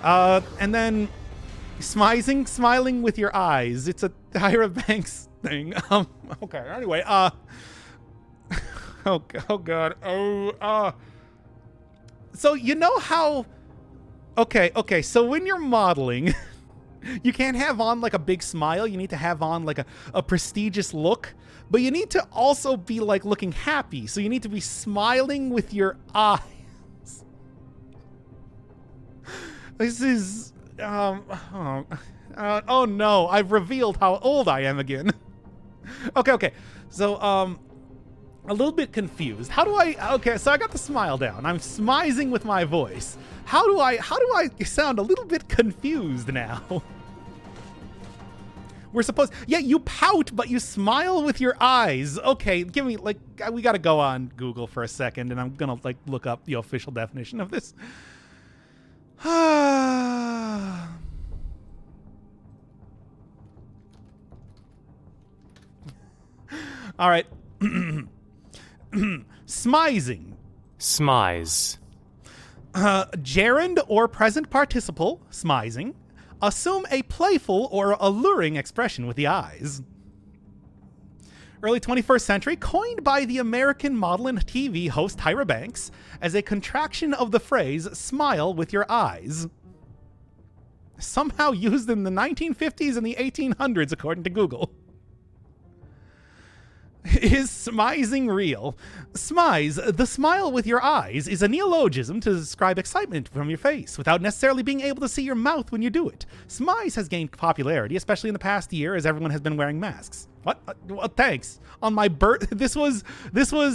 And then smiling with your eyes. It's a Tyra Banks thing. Okay. Anyway, oh god. So you know how? Okay. So when you're modeling, you can't have on like a big smile. You need to have on like a prestigious look, but you need to also be like looking happy. So you need to be smiling with your eyes. This is, oh no, I've revealed how old I am again. Okay. So, a little bit confused. Okay, so I got the smile down. I'm smizing with my voice. How do I sound a little bit confused now? Yeah, you pout, but you smile with your eyes. Okay, give me, like, we gotta go on Google for a second, and I'm gonna, like, look up the official definition of this. All right. Smizing. Smize. Gerund or present participle, smizing. Assume a playful or alluring expression with the eyes. Early 21st century, coined by the American model and TV host Tyra Banks as a contraction of the phrase, smile with your eyes. Somehow used in the 1950s and the 1800s, according to Google. Is smizing real? Smize, the smile with your eyes, is a neologism to describe excitement from your face without necessarily being able to see your mouth when you do it. Smize has gained popularity, especially in the past year, as everyone has been wearing masks. What? Well, thanks. On my this was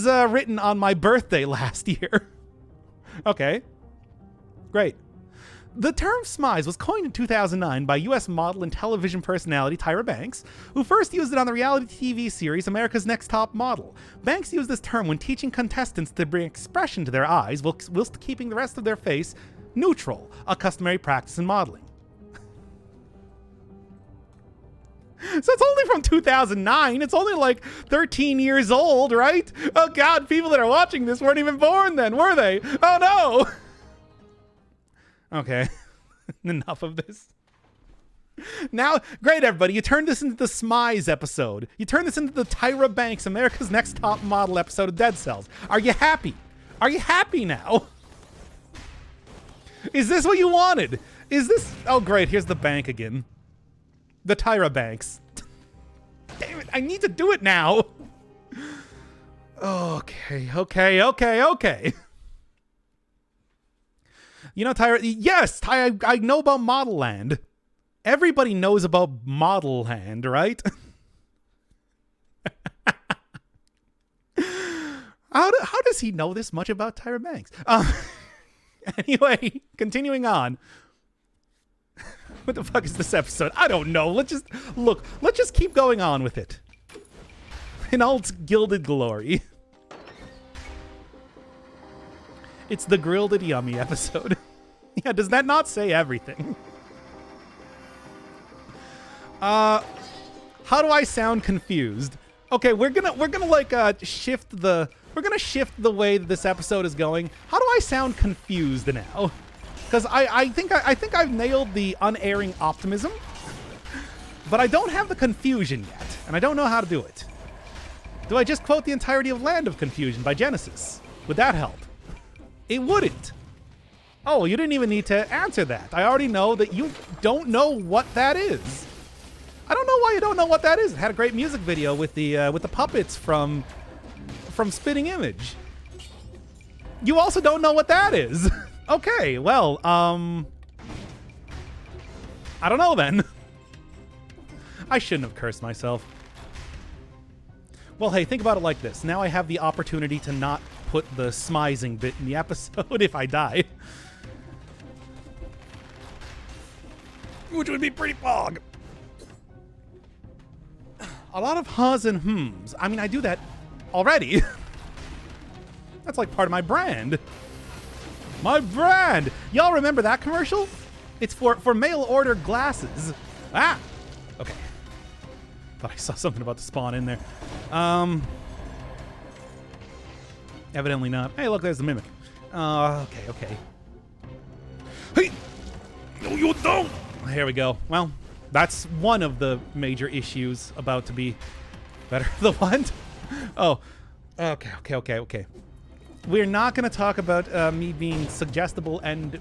written on my birthday last year. Okay, great. The term smize was coined in 2009 by U.S. model and television personality Tyra Banks, who first used it on the reality TV series America's Next Top Model. Banks used this term when teaching contestants to bring expression to their eyes whilst keeping the rest of their face neutral, a customary practice in modeling. So it's only from 2009. It's only like 13 years old, right? Oh God, people that are watching this weren't even born then, were they? Oh no! Okay, enough of this. Now, great, everybody. You turned this into the Smize episode. You turned this into the Tyra Banks, America's Next Top Model episode of Dead Cells. Are you happy? Are you happy now? Is this what you wanted? Is this... Oh, great. Here's the bank again. The Tyra Banks. Damn it. I need to do it now. Okay. You know, Tyra, yes, I know about Model Land. Everybody knows about Model Land, right? How does he know this much about Tyra Banks? Anyway, continuing on. What the fuck is this episode? I don't know. Let's just keep going on with it. In all its gilded glory. It's the Grilleded Yummy episode. Yeah, does that not say everything? How do I sound confused? Okay, we're gonna like shift the way that this episode is going. How do I sound confused now? Because I think I've nailed the unerring optimism, but I don't have the confusion yet, and I don't know how to do it. Do I just quote the entirety of Land of Confusion by Genesis? Would that help? It wouldn't. Oh, you didn't even need to answer that. I already know that you don't know what that is. I don't know why you don't know what that is. It had a great music video with the puppets from Spitting Image. You also don't know what that is. Okay, well, I don't know then. I shouldn't have cursed myself. Well, hey, think about it like this. Now I have the opportunity to not put the smizing bit in the episode if I die. Which would be pretty fog. A lot of huhs and hms. I mean, I do that already. That's like part of my brand. My brand! Y'all remember that commercial? It's for mail order glasses. Ah! Okay. Thought I saw something about to spawn in there. Evidently not. Hey, look, there's the mimic. Okay. Hey! No, you don't! Here we go. Well, that's one of the major issues about to be better. The what? Oh. Okay. We're not going to talk about me being suggestible and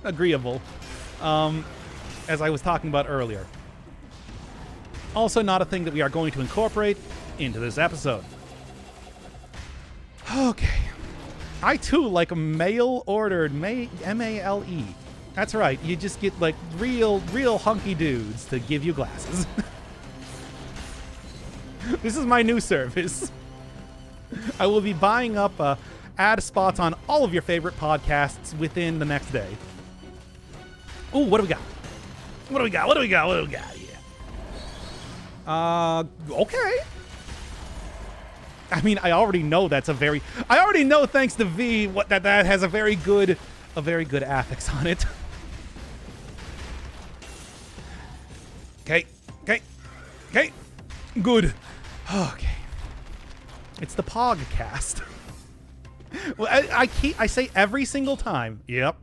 agreeable, as I was talking about earlier. Also not a thing that we are going to incorporate into this episode. Okay. I, too, like a mail-ordered, M-A-L-E. That's right. You just get, like, real hunky dudes to give you glasses. This is my new service. I will be buying up ad spots on all of your favorite podcasts within the next day. Ooh, what do we got? What do we got? Yeah. Okay. I mean, I already know I already know, thanks to V, that has a very good affix on it. Okay. Good. Okay. It's the Pogcast. Well, I say every single time. Yep.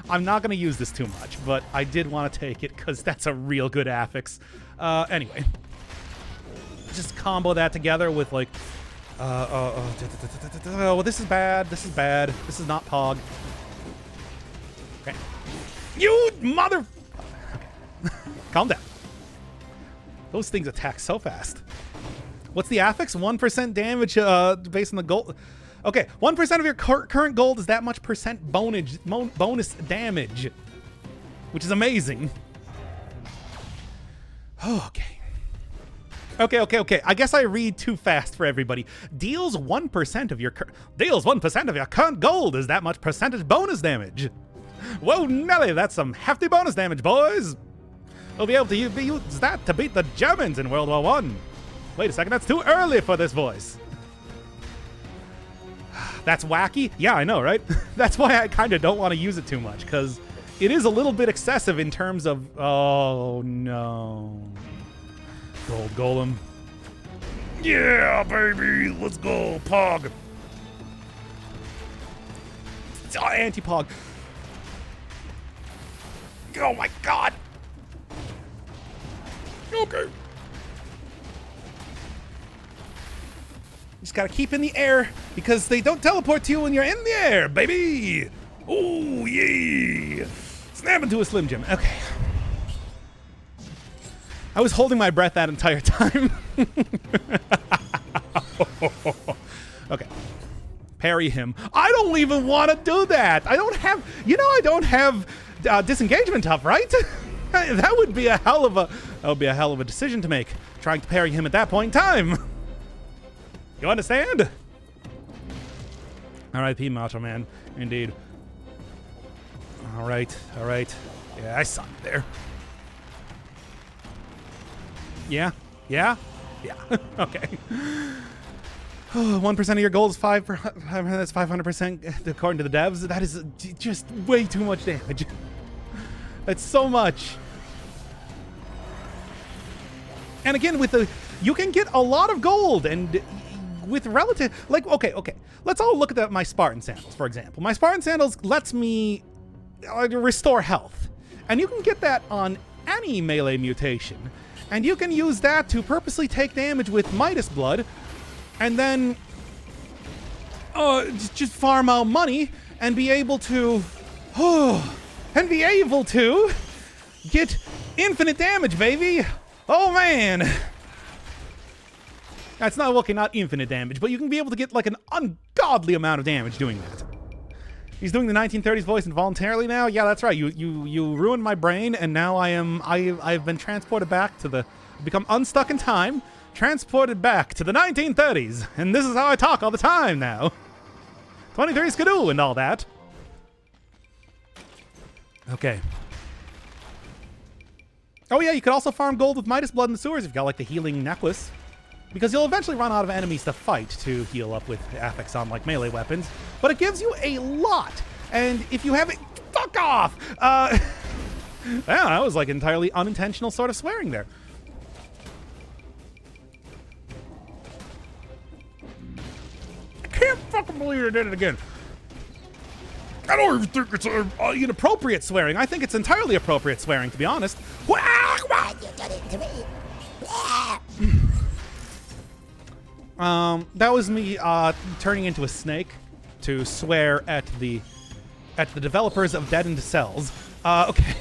I'm not going to use this too much, but I did want to take it because that's a real good affix. Anyway. Just combo that together with like, oh, this is bad. This is not Pog. Okay. You mother. Okay. Calm down. Those things attack so fast. What's the affix? 1% damage based on the gold. Okay, 1% of your current gold is that much percent bonus damage, which is amazing. Okay. I guess I read too fast for everybody. Deals 1% of your current gold is that much percentage bonus damage. Whoa, Nelly, that's some hefty bonus damage, boys. We'll be able to use that to beat the Germans in World War I. Wait a second, that's too early for this voice. That's wacky? Yeah, I know, right? That's why I kind of don't want to use it too much, because it is a little bit excessive in terms of... Oh, no. Gold Golem. Yeah, baby! Let's go, Pog! Oh, anti-Pog. Oh, my God! Okay. Just gotta keep in the air, because they don't teleport to you when you're in the air, baby! Oh, yeah! Snap into a Slim Jim. Okay. I was holding my breath that entire time. Okay. Parry him. I don't even want to do that! I don't have disengagement up, right? That would be a hell of a decision to make, trying to parry him at that point in time. You understand? R.I.P. Macho Man. Indeed. All right. Yeah, I saw you there. Yeah. Okay. 1% of your gold is 5%. That's 500% according to the devs. That is just way too much damage. That's so much. And again, you can get a lot of gold, and with relative, like, okay. Let's all look at my Spartan Sandals, for example. My Spartan Sandals lets me restore health, and you can get that on any melee mutation, and you can use that to purposely take damage with Midas Blood, and then just farm out money and be able to get Infinite damage, baby! Oh, man! That's not, okay, not infinite damage, but you can be able to get, like, an ungodly amount of damage doing that. He's doing the 1930s voice involuntarily now? Yeah, that's right. You ruined my brain, and now I've been transported back to the... become unstuck in time, transported back to the 1930s, and this is how I talk all the time now. 23 skidoo and all that. Okay. Oh yeah, you could also farm gold with Midas Blood in the sewers if you got like the healing necklace. Because you'll eventually run out of enemies to fight to heal up with affix on like melee weapons. But it gives you a lot. And if you have it, fuck off! Yeah, that was like entirely unintentional sort of swearing there. I can't fucking believe I did it again. I don't even think it's inappropriate swearing. I think it's entirely appropriate swearing, to be honest. Why you done it to me? That was me turning into a snake to swear at the developers of Dead into Cells. Okay.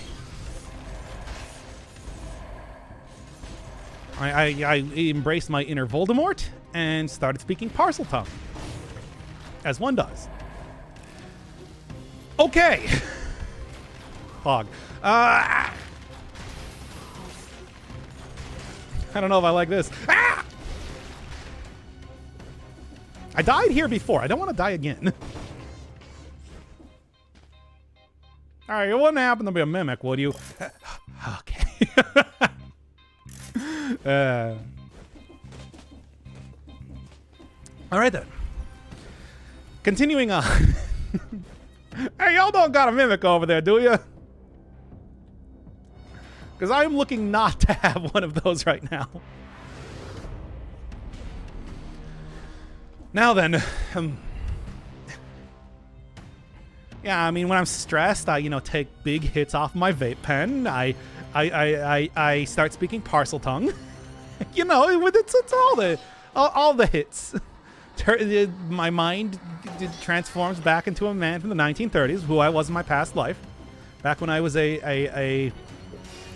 I embraced my inner Voldemort and started speaking parcel tongue, as one does. Okay. Hog. I don't know if I like this. Ah! I died here before. I don't want to die again. All right, it wouldn't happen to be a mimic, would you? Okay. All right, then. Continuing on. Hey, y'all don't got a mimic over there, do you? Because I'm looking not to have one of those right now. Now then, yeah, I mean, when I'm stressed, I, take big hits off my vape pen. I start speaking parcel tongue. It's all the hits. My mind transforms back into a man from the 1930s, who I was in my past life, back when I was a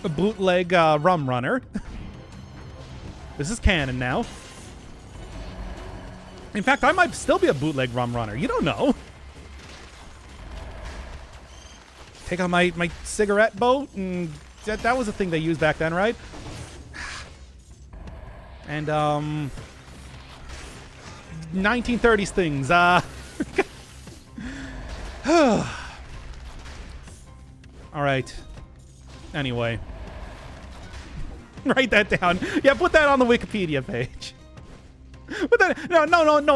bootleg rum runner. This is canon now. In fact, I might still be a bootleg rum runner. You don't know. Take out my cigarette boat, and that was a thing they used back then, right? And 1930s things. All right. Anyway, write that down. Yeah, put that on the Wikipedia page. But that, no,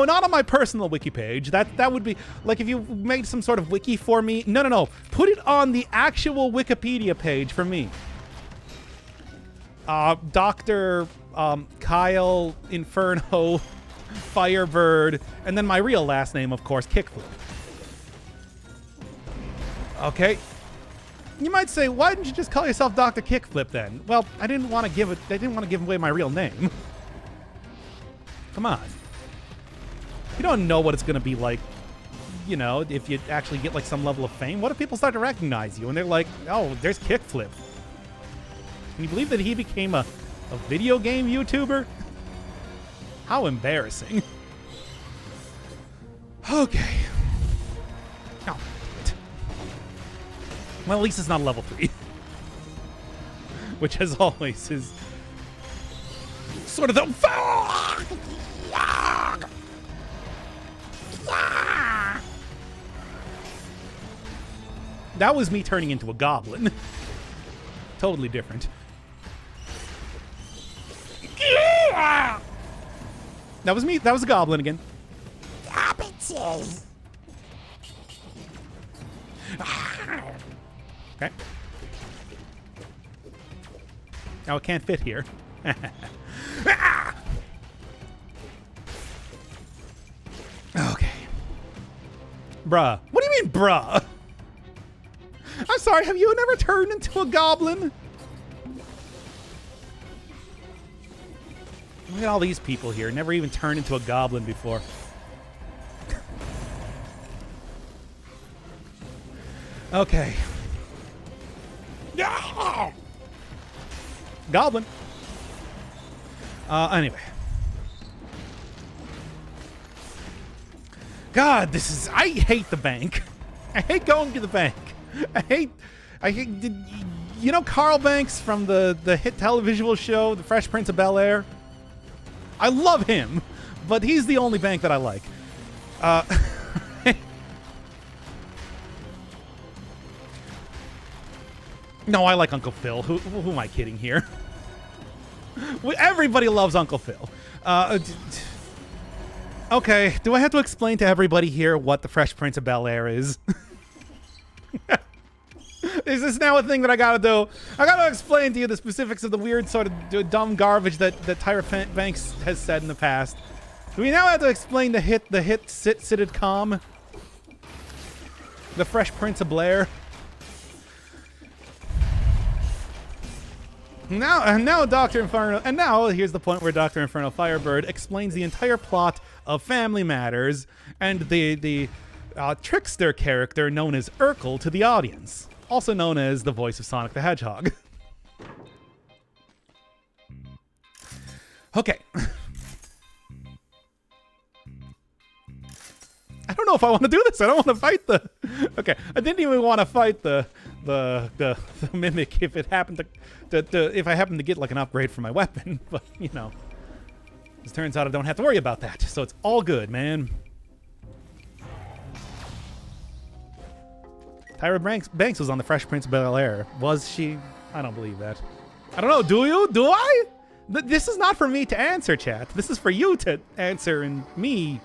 not on my personal wiki page. That would be like if you made some sort of wiki for me. No. Put it on the actual Wikipedia page for me. Dr. Kyle Inferno Firebird, and then my real last name, of course, Kickflip. Okay. You might say, why didn't you just call yourself Dr. Kickflip then? Well, I didn't want to give away my real name. Come on. You don't know what it's going to be like, if you actually get like some level of fame. What if people start to recognize you and they're like, oh, there's Kickflip. Can you believe that he became a video game YouTuber? How embarrassing. Okay. Oh. Well, at least it's not level 3. Which, as always, is sort of the... That was me turning into a goblin. Totally different. That was me. That was a goblin again. Okay. Now it can't fit here. Okay. Bruh. What do you mean, bruh? I'm sorry, have you never turned into a goblin? Look at all these people here. Never even turned into a goblin before. Okay. Goblin. Anyway. God, this is... I hate the bank. I hate going to the bank. I hate... You know Carl Banks from the hit televisual show, The Fresh Prince of Bel-Air? I love him, but he's the only bank that I like. No, I like Uncle Phil. Who am I kidding here? Everybody loves Uncle Phil. Okay, do I have to explain to everybody here what the Fresh Prince of Bel-Air is? Is this now a thing that I gotta do? I gotta explain to you the specifics of the weird sort of dumb garbage that Tyra Banks has said in the past. Do we now have to explain the hit sitcom? The Fresh Prince of Blair? Now Dr. Inferno, and now here's the point where Dr. Inferno Firebird explains the entire plot of Family Matters and the trickster character known as Urkel to the audience, also known as the voice of Sonic the Hedgehog. Okay. I don't know if I want to do this. I don't want to fight the... Okay, I didn't even want to fight the mimic if it happened if I happened to get like an upgrade for my weapon, but you know, it turns out I don't have to worry about that, so it's all good, man. Tyra Banks was on the Fresh Prince of Bel-Air. Was she? I don't believe that. I don't know. Do you? Do I? This is not for me to answer, chat. This is for you to answer and me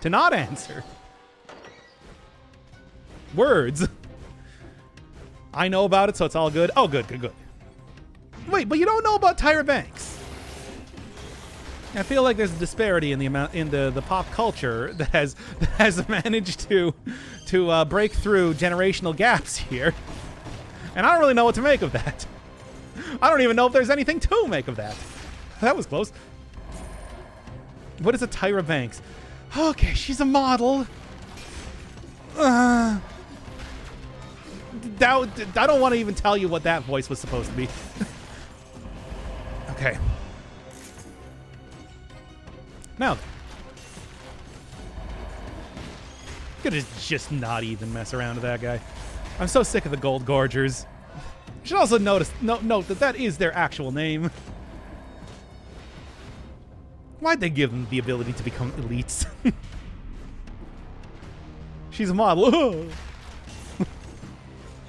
to not answer. Words. I know about it, so it's all good. Oh, good. Wait, but you don't know about Tyra Banks. I feel like there's a disparity in the amount in the pop culture that has managed to break through generational gaps here, and I don't really know what to make of that. I don't even know if there's anything to make of that. That was close. What is a Tyra Banks? Okay, she's a model. I don't want to even tell you what that voice was supposed to be. Okay. Now, gonna just not even mess around with that guy. I'm so sick of the Gold Gorgers. You should also note that is their actual name. Why'd they give them the ability to become elites? She's a model.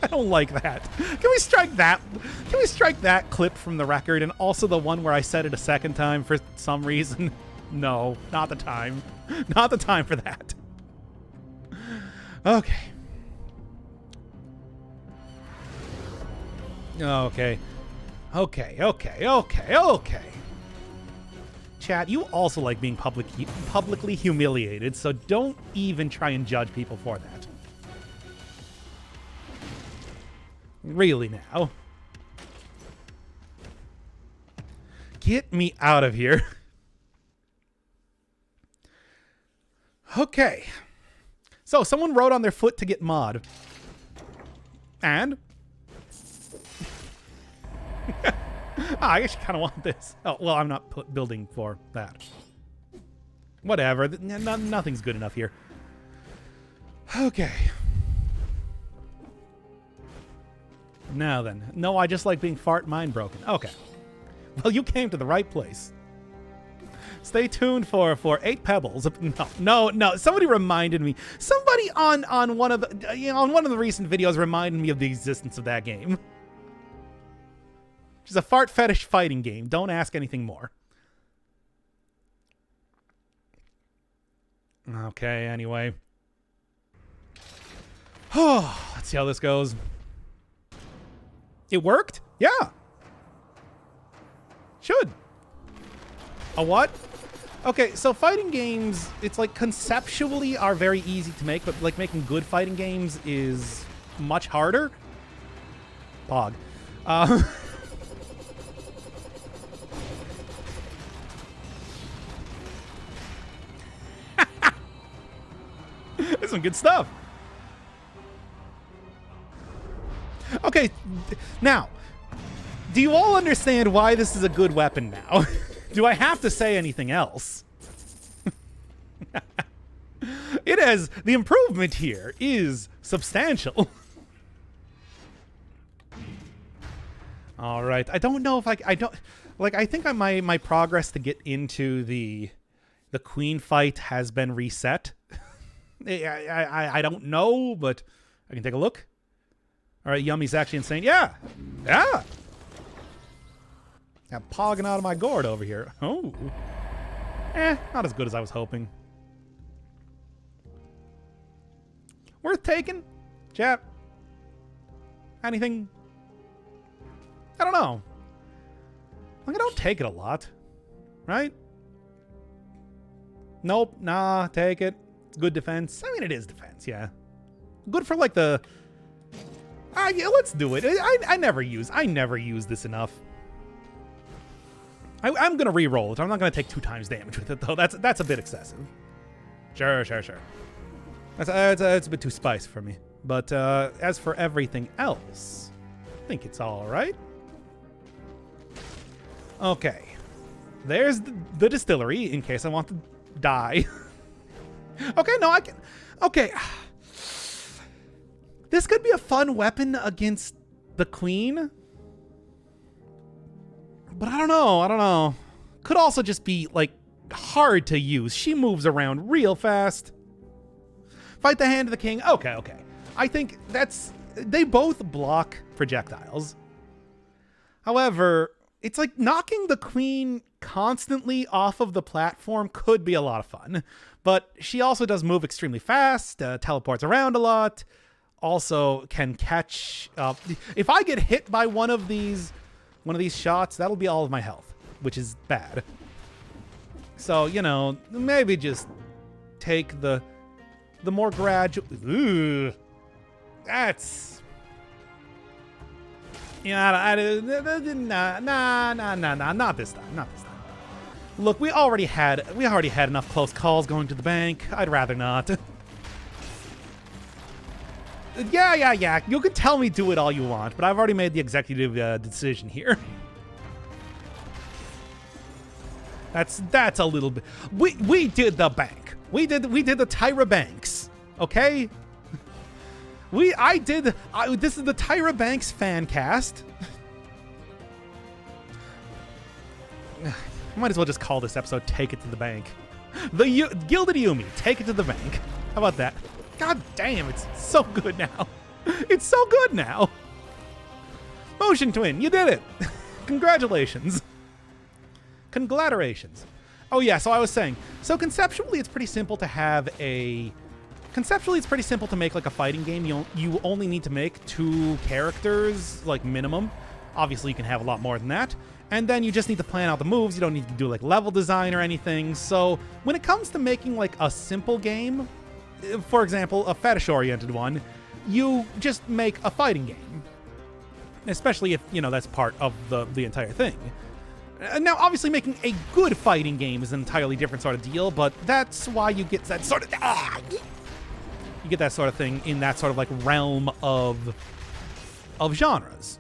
I don't like that. Can we strike that? Can we strike that clip from the record, and also the one where I said it a second time for some reason? No, not the time. Not the time for that. Okay. Okay. Chat, you also like being publicly humiliated, so don't even try and judge people for that. Really now. Get me out of here. Okay. So, someone wrote on their foot to get mod. And? I actually kind of want this. Oh, well, I'm not building for that. Whatever. Nothing's good enough here. Okay. Now then. No, I just like being mind broken. Okay. Well, you came to the right place. Stay tuned for 8 pebbles. No. Somebody reminded me. Somebody on one of the recent videos reminded me of the existence of that game. Which is a fart fetish fighting game. Don't ask anything more. Okay, anyway. Let's see how this goes. It worked? Yeah. Should. A what? Okay, so fighting games, it's like conceptually are very easy to make, but like making good fighting games is much harder. Pog. That's some good stuff. Okay, now, Do you all understand why this is a good weapon now? Do I have to say anything else? It has, the improvement here is substantial. All right, I don't know if I don't, like, I think my progress to get into the queen fight has been reset. I don't know, but I can take a look. All right, Yummy's actually insane. Yeah. I'm pogging out of my gourd over here. Oh. Not as good as I was hoping. Worth taking? Chat? Anything? I don't know. Like, I don't take it a lot. Right? Nope. Nah, take it. It's good defense. I mean, it is defense, yeah. Good for, like, the... yeah, let's do it. I never use this enough. I'm going to re-roll it. I'm not going to take 2 times damage with it, though. That's a bit excessive. Sure. That's a bit too spicy for me. But as for everything else, I think it's all right. Okay. There's the distillery, in case I want to die. Okay, no, I can... Okay. This could be a fun weapon against the queen. But I don't know. Could also just be, like, hard to use. She moves around real fast. Fight the hand of the king. Okay. I think they both block projectiles. However, it's like knocking the queen constantly off of the platform could be a lot of fun. But she also does move extremely fast, teleports around a lot, also can catch up. If I get hit by one of these shots, that'll be all of my health, which is bad. So, maybe just take the more gradual... Ooh. That's... not this time. Look, we already had enough close calls going to the bank. I'd rather not. Yeah. You can tell me do it all you want, but I've already made the executive decision here. That's a little bit. We did the bank. We did the Tyra Banks. Okay. This is the Tyra Banks fan cast. Might as well just call this episode "Take It to the Bank." The Gilded Yummy, take it to the bank. How about that? God damn, it's so good now. It's so good now. Motion Twin, you did it. Congratulations. Congratulations. Oh yeah, so I was saying, so conceptually it's pretty simple to make like a fighting game. You only need to make 2 characters, like minimum. Obviously you can have a lot more than that. And then you just need to plan out the moves. You don't need to do like level design or anything. So when it comes to making like a simple game, for example, a fetish-oriented one, you just make a fighting game. Especially if, that's part of the entire thing. Now, obviously, making a good fighting game is an entirely different sort of deal, but that's why you get that sort of... You get that sort of thing in that sort of, like, realm of genres.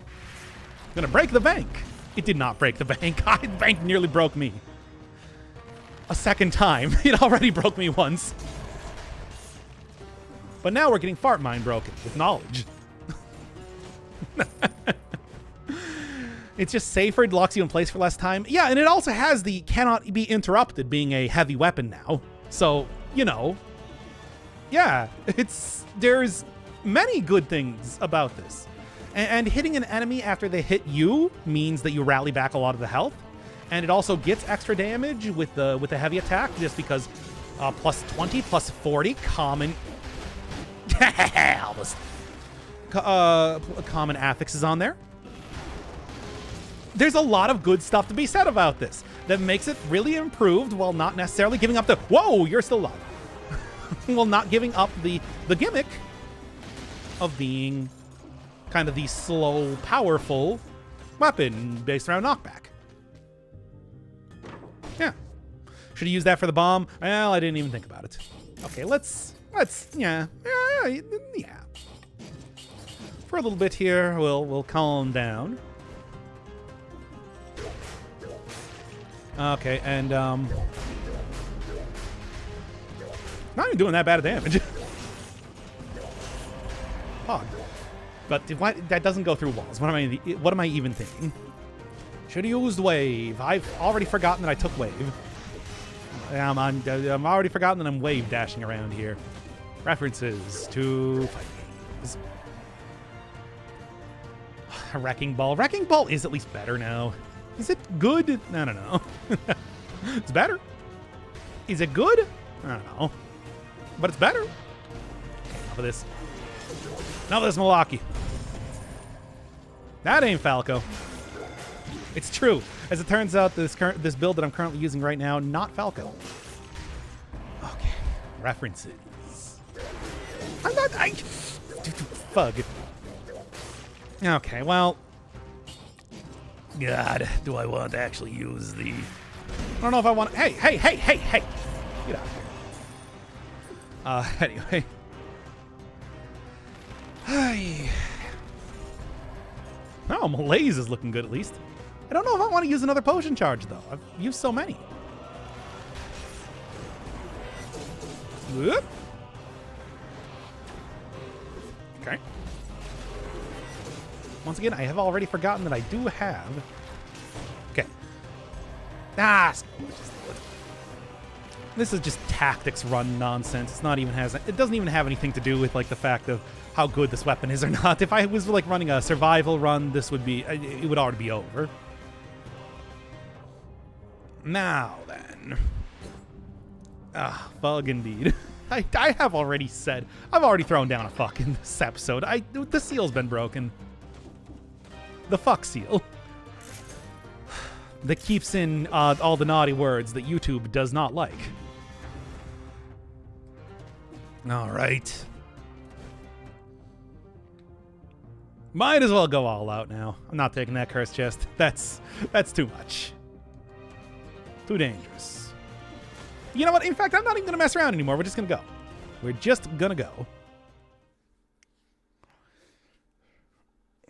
I'm gonna break the bank. It did not break the bank. The bank nearly broke me. A second time. It already broke me once. But now we're getting fart mine broken with knowledge. It's just safer, it locks you in place for less time. Yeah, and it also has the cannot be interrupted being a heavy weapon now. So, yeah, there's many good things about this. And hitting an enemy after they hit you means that you rally back a lot of the health. And it also gets extra damage with the heavy attack just because plus 20, plus 40, common... Almost. Common affixes on there. There's a lot of good stuff to be said about this that makes it really improved while not necessarily giving up the... Whoa, you're still alive. While not giving up the gimmick of being kind of the slow, powerful weapon based around knockback. Yeah. Should have used that for the bomb? Well, I didn't even think about it. Okay, let's yeah. For a little bit here, we'll calm down. Okay, and not even doing that bad of damage. Odd. But why, that doesn't go through walls. What am I even thinking? Should have used wave. I've already forgotten that I took wave. I'm already forgotten that I'm wave dashing around here. References to fight games. Wrecking Ball. Wrecking Ball is at least better now. Is it good? I don't know. It's better. Is it good? I don't know. But it's better. Okay, enough of this. Enough of this Milwaukee. That ain't Falco. It's true. As it turns out, this build that I'm currently using right now, not Falco. Okay. References. I'm not... Fug. Okay, well... God, do I want to actually use the... I don't know if I want... Hey! Get out of here. Anyway. Oh, Malaise is looking good at least. I don't know if I want to use another potion charge, though. I've used so many. Whoop. Okay. Once again, I have already forgotten that I do have... Okay. This is just tactics run nonsense. It's not even it doesn't even have anything to do with like the fact of how good this weapon is or not. If I was like running a survival run, this would be... It would already be over. Now then. Bug indeed. I have already said... I've already thrown down a fuck in this episode. The seal's been broken. The fuck seal. That keeps in all the naughty words that YouTube does not like. All right. Might as well go all out now. I'm not taking that cursed chest. That's too much. Too dangerous. You know what? In fact, I'm not even going to mess around anymore. We're just going to go. We're just going to go.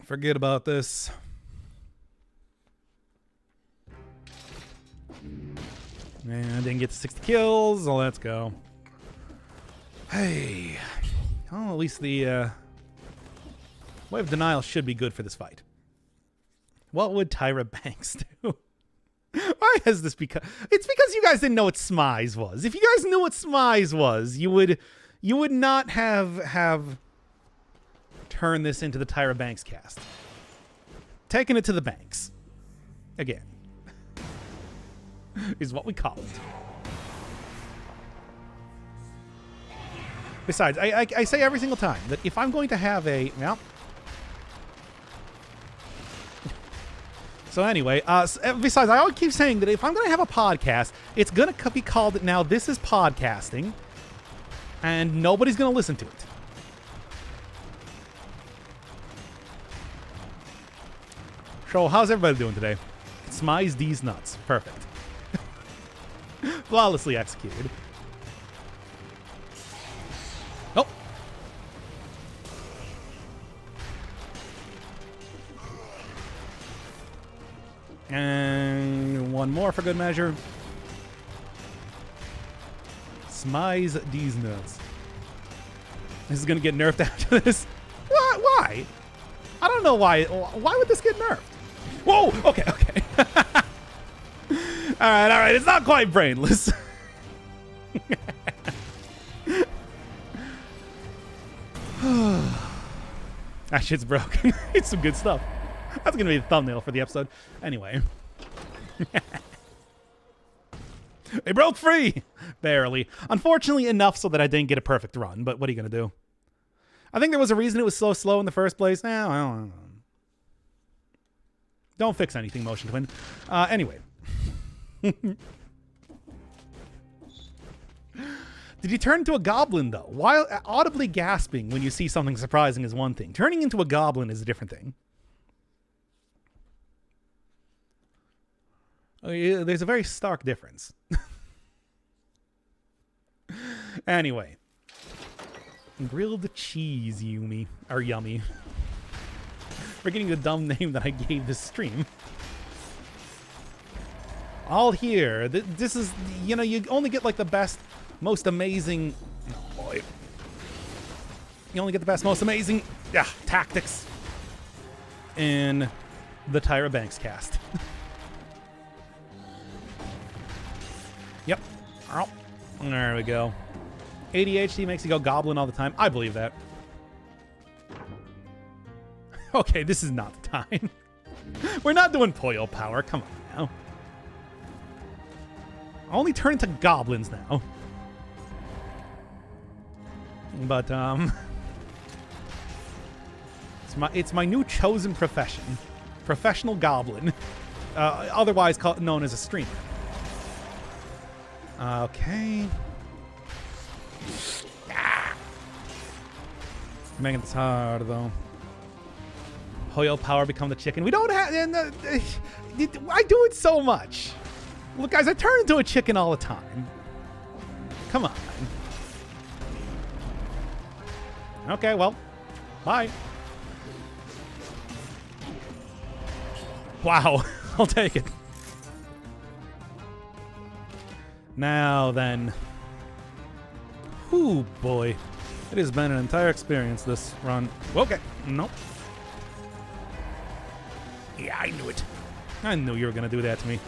Forget about this. And didn't get to 60 kills, so let's go. Hey. Well, at least the Wave of Denial should be good for this fight. What would Tyra Banks do? Why has this become... It's because you guys didn't know what Smize was. If you guys knew what Smize was, you would not have turned this into the Tyra Banks cast. Taking it to the banks. Again. Is what we call it. Besides, I say every single time that if I'm going to have a... Well... So anyway, besides, I always keep saying that if I'm going to have a podcast, it's going to be called, now this is podcasting, and nobody's going to listen to it. So, how's everybody doing today? Smize these nuts. Perfect. Flawlessly executed. Nope. And one more for good measure. Smize these nuts. This is going to get nerfed after this. Why? I don't know why. Why would this get nerfed? Whoa! Okay. All right. It's not quite brainless. That shit's broken. It's some good stuff. That's going to be the thumbnail for the episode. Anyway. They broke free! Barely. Unfortunately enough so that I didn't get a perfect run, but what are you going to do? I think there was a reason it was so slow in the first place. I don't know. Don't fix anything, Motion Twin. Anyway. Did you turn into a goblin, though? While audibly gasping when you see something surprising is one thing. Turning into a goblin is a different thing. There's a very stark difference. Anyway. Grilled cheese, Yummy. Or Yummy. Forgetting the dumb name that I gave this stream. All here. This is, you know, you only get like the best, most amazing. Oh boy. You only get the best, most amazing tactics in the Tyra Banks cast. Yep. There we go. ADHD makes you go goblin all the time. I believe that. Okay, this is not the time. We're not doing Poyo power. Come on now. I'll only turn into goblins now. But, it's my new chosen profession. Professional goblin. Otherwise known as a streamer. Okay. Making this hard, though. Poyo power become the chicken. We don't have... I do it so much. Look, guys, I turn into a chicken all the time. Come on. Okay, well, bye. Wow, I'll take it. Now then. Ooh, boy. It has been an entire experience, this run. Okay, nope. Yeah, I knew it. I knew you were going to do that to me.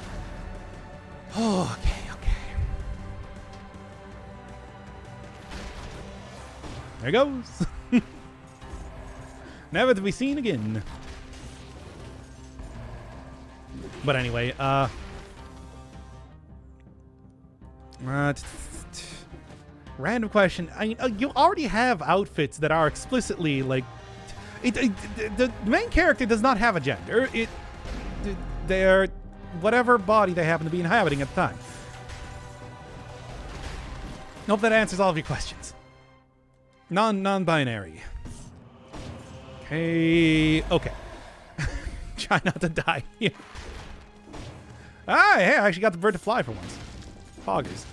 Oh, okay. There it goes. Never to be seen again. But anyway, random question. I mean, you already have outfits that are explicitly like... the main character does not have a gender. They're whatever body they happen to be inhabiting at the time. Hope that answers all of your questions. Non-binary. Okay. Try not to die here. Hey, I actually got the bird to fly for once. Poggers.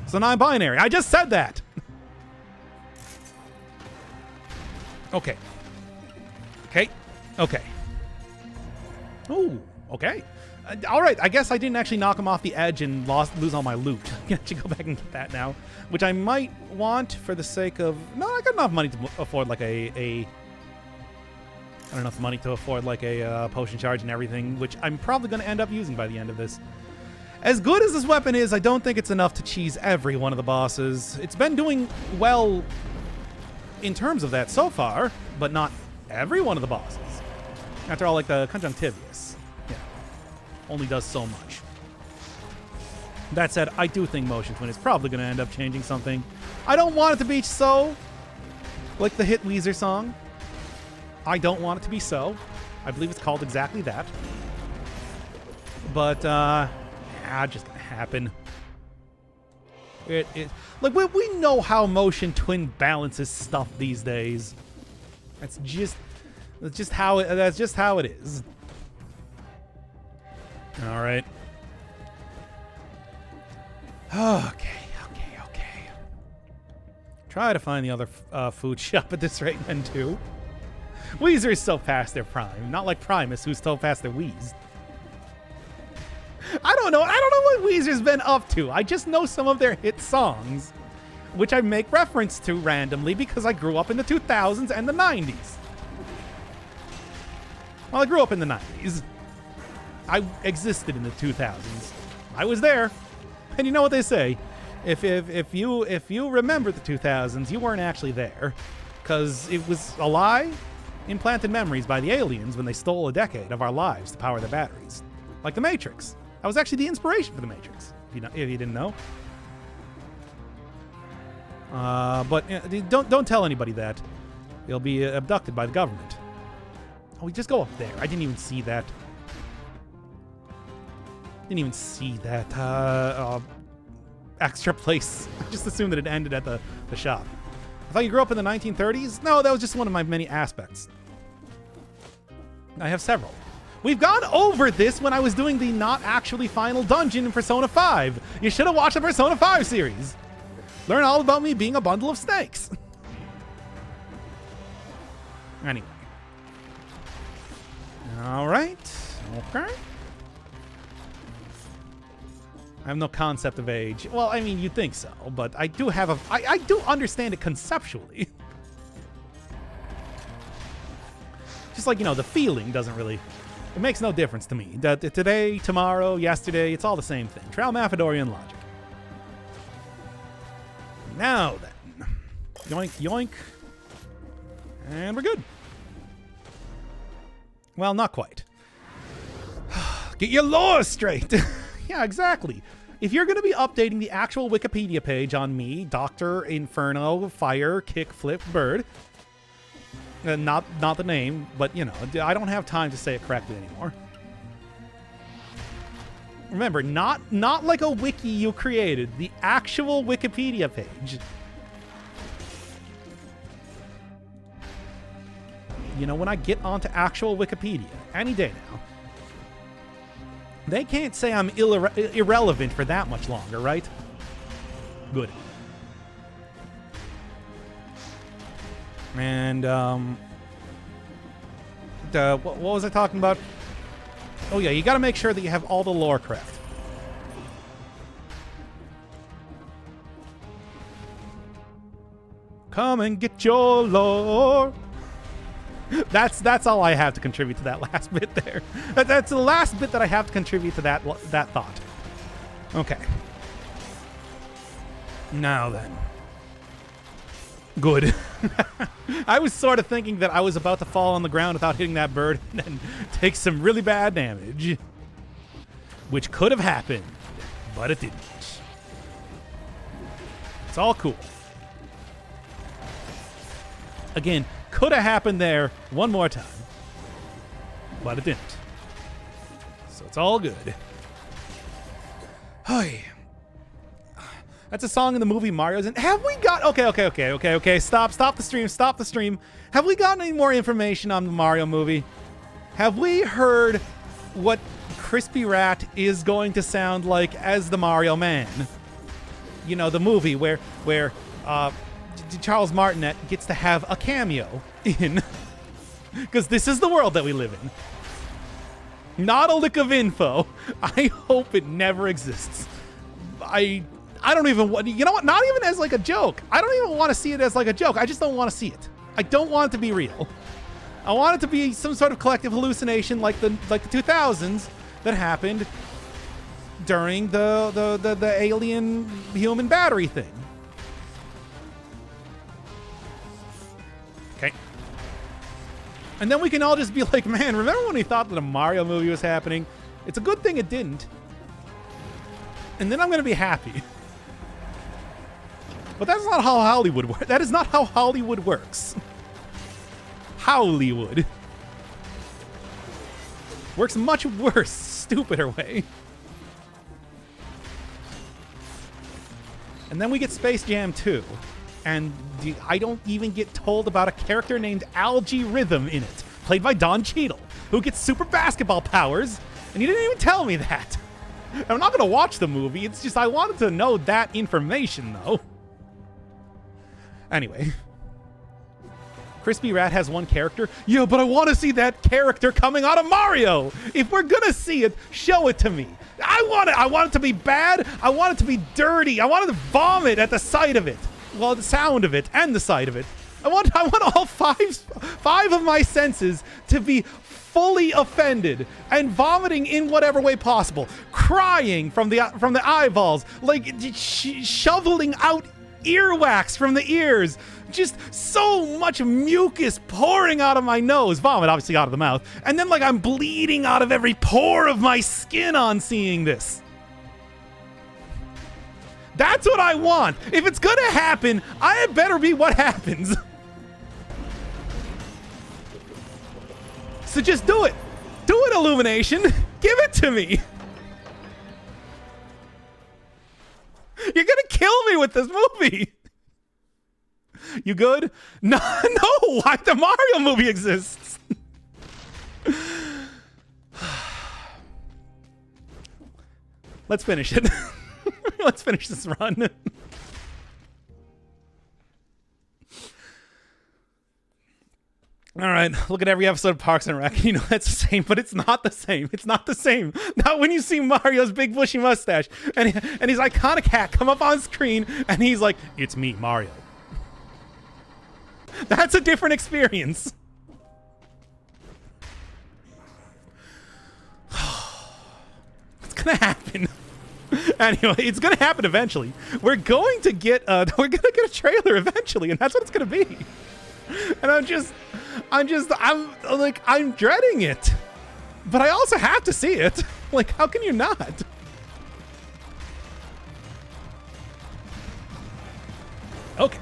So non-binary. I just said that. Okay. Ooh, okay. All right, I guess I didn't actually knock him off the edge and lose all my loot. I can actually go back and get that now, which I might want for the sake of... No, I got enough money to afford like I got enough money to afford like a potion charge and everything, which I'm probably going to end up using by the end of this. As good as this weapon is, I don't think it's enough to cheese every one of the bosses. It's been doing well in terms of that so far, but not every one of the bosses. After all, like the Conjunctivius, only does so much. That said, I do think Motion Twin is probably going to end up changing something. I don't want it to be so, like the hit Weezer song. I don't want it to be so. I believe it's called exactly that. But, just going to happen. Like, we know how Motion Twin balances stuff these days. That's just how it is. All right. Okay. Try to find the other food shop at this rate then too. Weezer is so past their prime, not like Primus, who's so past their Wheeze. I don't know what Weezer's been up to. I just know some of their hit songs, which I make reference to randomly because I grew up in the 2000s and the 90s. Well, I grew up in the 90s. I existed in the 2000s. I was there. And you know what they say? If you remember the 2000s, you weren't actually there, because it was a lie implanted memories by the aliens when they stole a decade of our lives to power their batteries. Like the Matrix. That was actually the inspiration for the Matrix, if you didn't know. But don't tell anybody that. You'll be abducted by the government. Oh, we just go up there. I didn't even see that. Extra place. I just assumed that it ended at the shop. I thought you grew up in the 1930s? No, that was just one of my many aspects. I have several. We've gone over this when I was doing the not actually final dungeon in Persona 5. You should have watched the Persona 5 series. Learn all about me being a bundle of snakes. Anyway. All right. Okay. I have no concept of age. Well, I mean, you'd think so, but I do have I do understand it conceptually. Just like, the feeling doesn't really... It makes no difference to me. Today, tomorrow, yesterday, it's all the same thing. Trial Mathadorian logic. Now then. Yoink, yoink. And we're good. Well, not quite. Get your lore straight. Yeah, exactly. If you're going to be updating the actual Wikipedia page on me, Dr. Inferno, Fire, Kick, Flip, Bird... not the name, but, I don't have time to say it correctly anymore. Remember, not like a wiki you created, the actual Wikipedia page. When I get onto actual Wikipedia, any day now, they can't say I'm irrelevant for that much longer, right? Good. And, what was I talking about? Oh yeah, you gotta make sure that you have all the lore correct. Come and get your lore. That's all I have to contribute to that last bit there. That's the last bit that I have to contribute to that thought. Okay. Now then. Good. I was sort of thinking that I was about to fall on the ground without hitting that bird and then take some really bad damage. Which could have happened, but it didn't. It's all cool. Again, could have happened there one more time, but it didn't. So it's all good. Hey. That's a song in the movie Mario's in. Have we got... Okay. Stop the stream. Have we gotten any more information on the Mario movie? Have we heard what Crispy Rat is going to sound like as the Mario Man? The movie where Charles Martinet gets to have a cameo in. Because this is the world that we live in. Not a lick of info. I hope it never exists. I don't even want... You know what? Not even as like a joke. I don't even want to see it as like a joke. I just don't want to see it. I don't want it to be real. I want it to be some sort of collective hallucination like the 2000s that happened during the alien human battery thing. Okay. And then we can all just be like, man, remember when we thought that a Mario movie was happening? It's a good thing it didn't. And then I'm going to be happy. But that's not how Hollywood works. That is not how Hollywood works. Hollywood works much worse, stupider way. And then we get Space Jam 2. And I don't even get told about a character named Algae Rhythm in it, played by Don Cheadle, who gets super basketball powers. And you didn't even tell me that. I'm not going to watch the movie. It's just I wanted to know that information, though. Anyway. Crispy Rat has one character. Yeah, but I want to see that character coming out of Mario. If we're going to see it, show it to me. I want it to be bad. I want it to be dirty. I want it to vomit at the sight of it. Well, the sound of it and the sight of it. I want all five of my senses to be fully offended and vomiting in whatever way possible, crying from the eyeballs, like shoveling out earwax from the ears, just so much mucus pouring out of my nose, vomit obviously out of the mouth, and then like I'm bleeding out of every pore of my skin on seeing this. That's what I want. If it's gonna happen, it better be what happens. So just do it. Do it, Illumination. Give it to me. You're gonna kill me with this movie. You good? No, why the Mario movie exists. Let's finish it. Let's finish this run. All right, look at every episode of Parks and Rec. You know that's the same, but it's not the same. It's not the same. Not when you see Mario's big bushy mustache and his iconic hat come up on screen, and he's like, "It's me, Mario." That's a different experience. It's gonna happen. Anyway, it's gonna happen eventually. We're going to get a trailer eventually, and that's what it's gonna be. And I'm dreading it. But I also have to see it. Like, how can you not? Okay.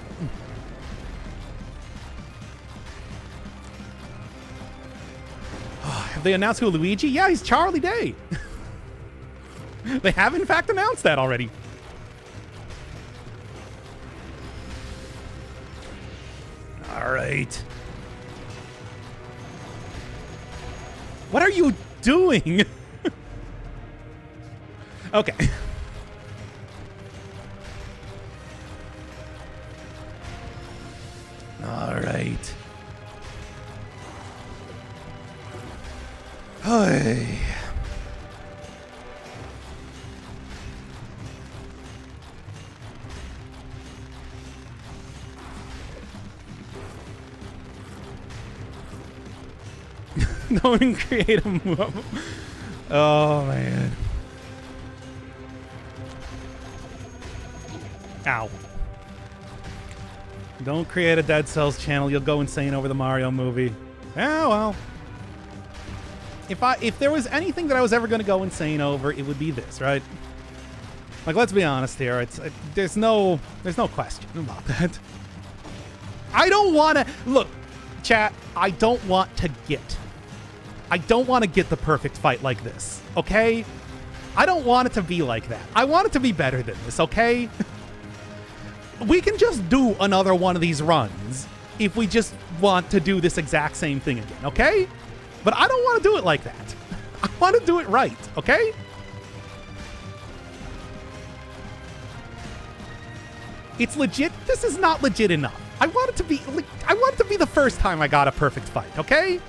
Have they announced who Luigi? Yeah, he's Charlie Day. They have, in fact, announced that already. All right. What are you doing? Okay. All right. Hey. No one create a move. Oh man. Ow. Don't create a Dead Cells channel. You'll go insane over the Mario movie. Oh well. If there was anything that I was ever going to go insane over, it would be this, right? Like, let's be honest here. There's no question about that. I don't want to look, chat. I don't want to get the perfect fight like this. Okay? I don't want it to be like that. I want it to be better than this. Okay? We can just do another one of these runs if we just want to do this exact same thing again. Okay? But I don't want to do it like that. I want to do it right, okay? It's legit. This is not legit enough. I want it to be the first time I got a perfect fight, okay?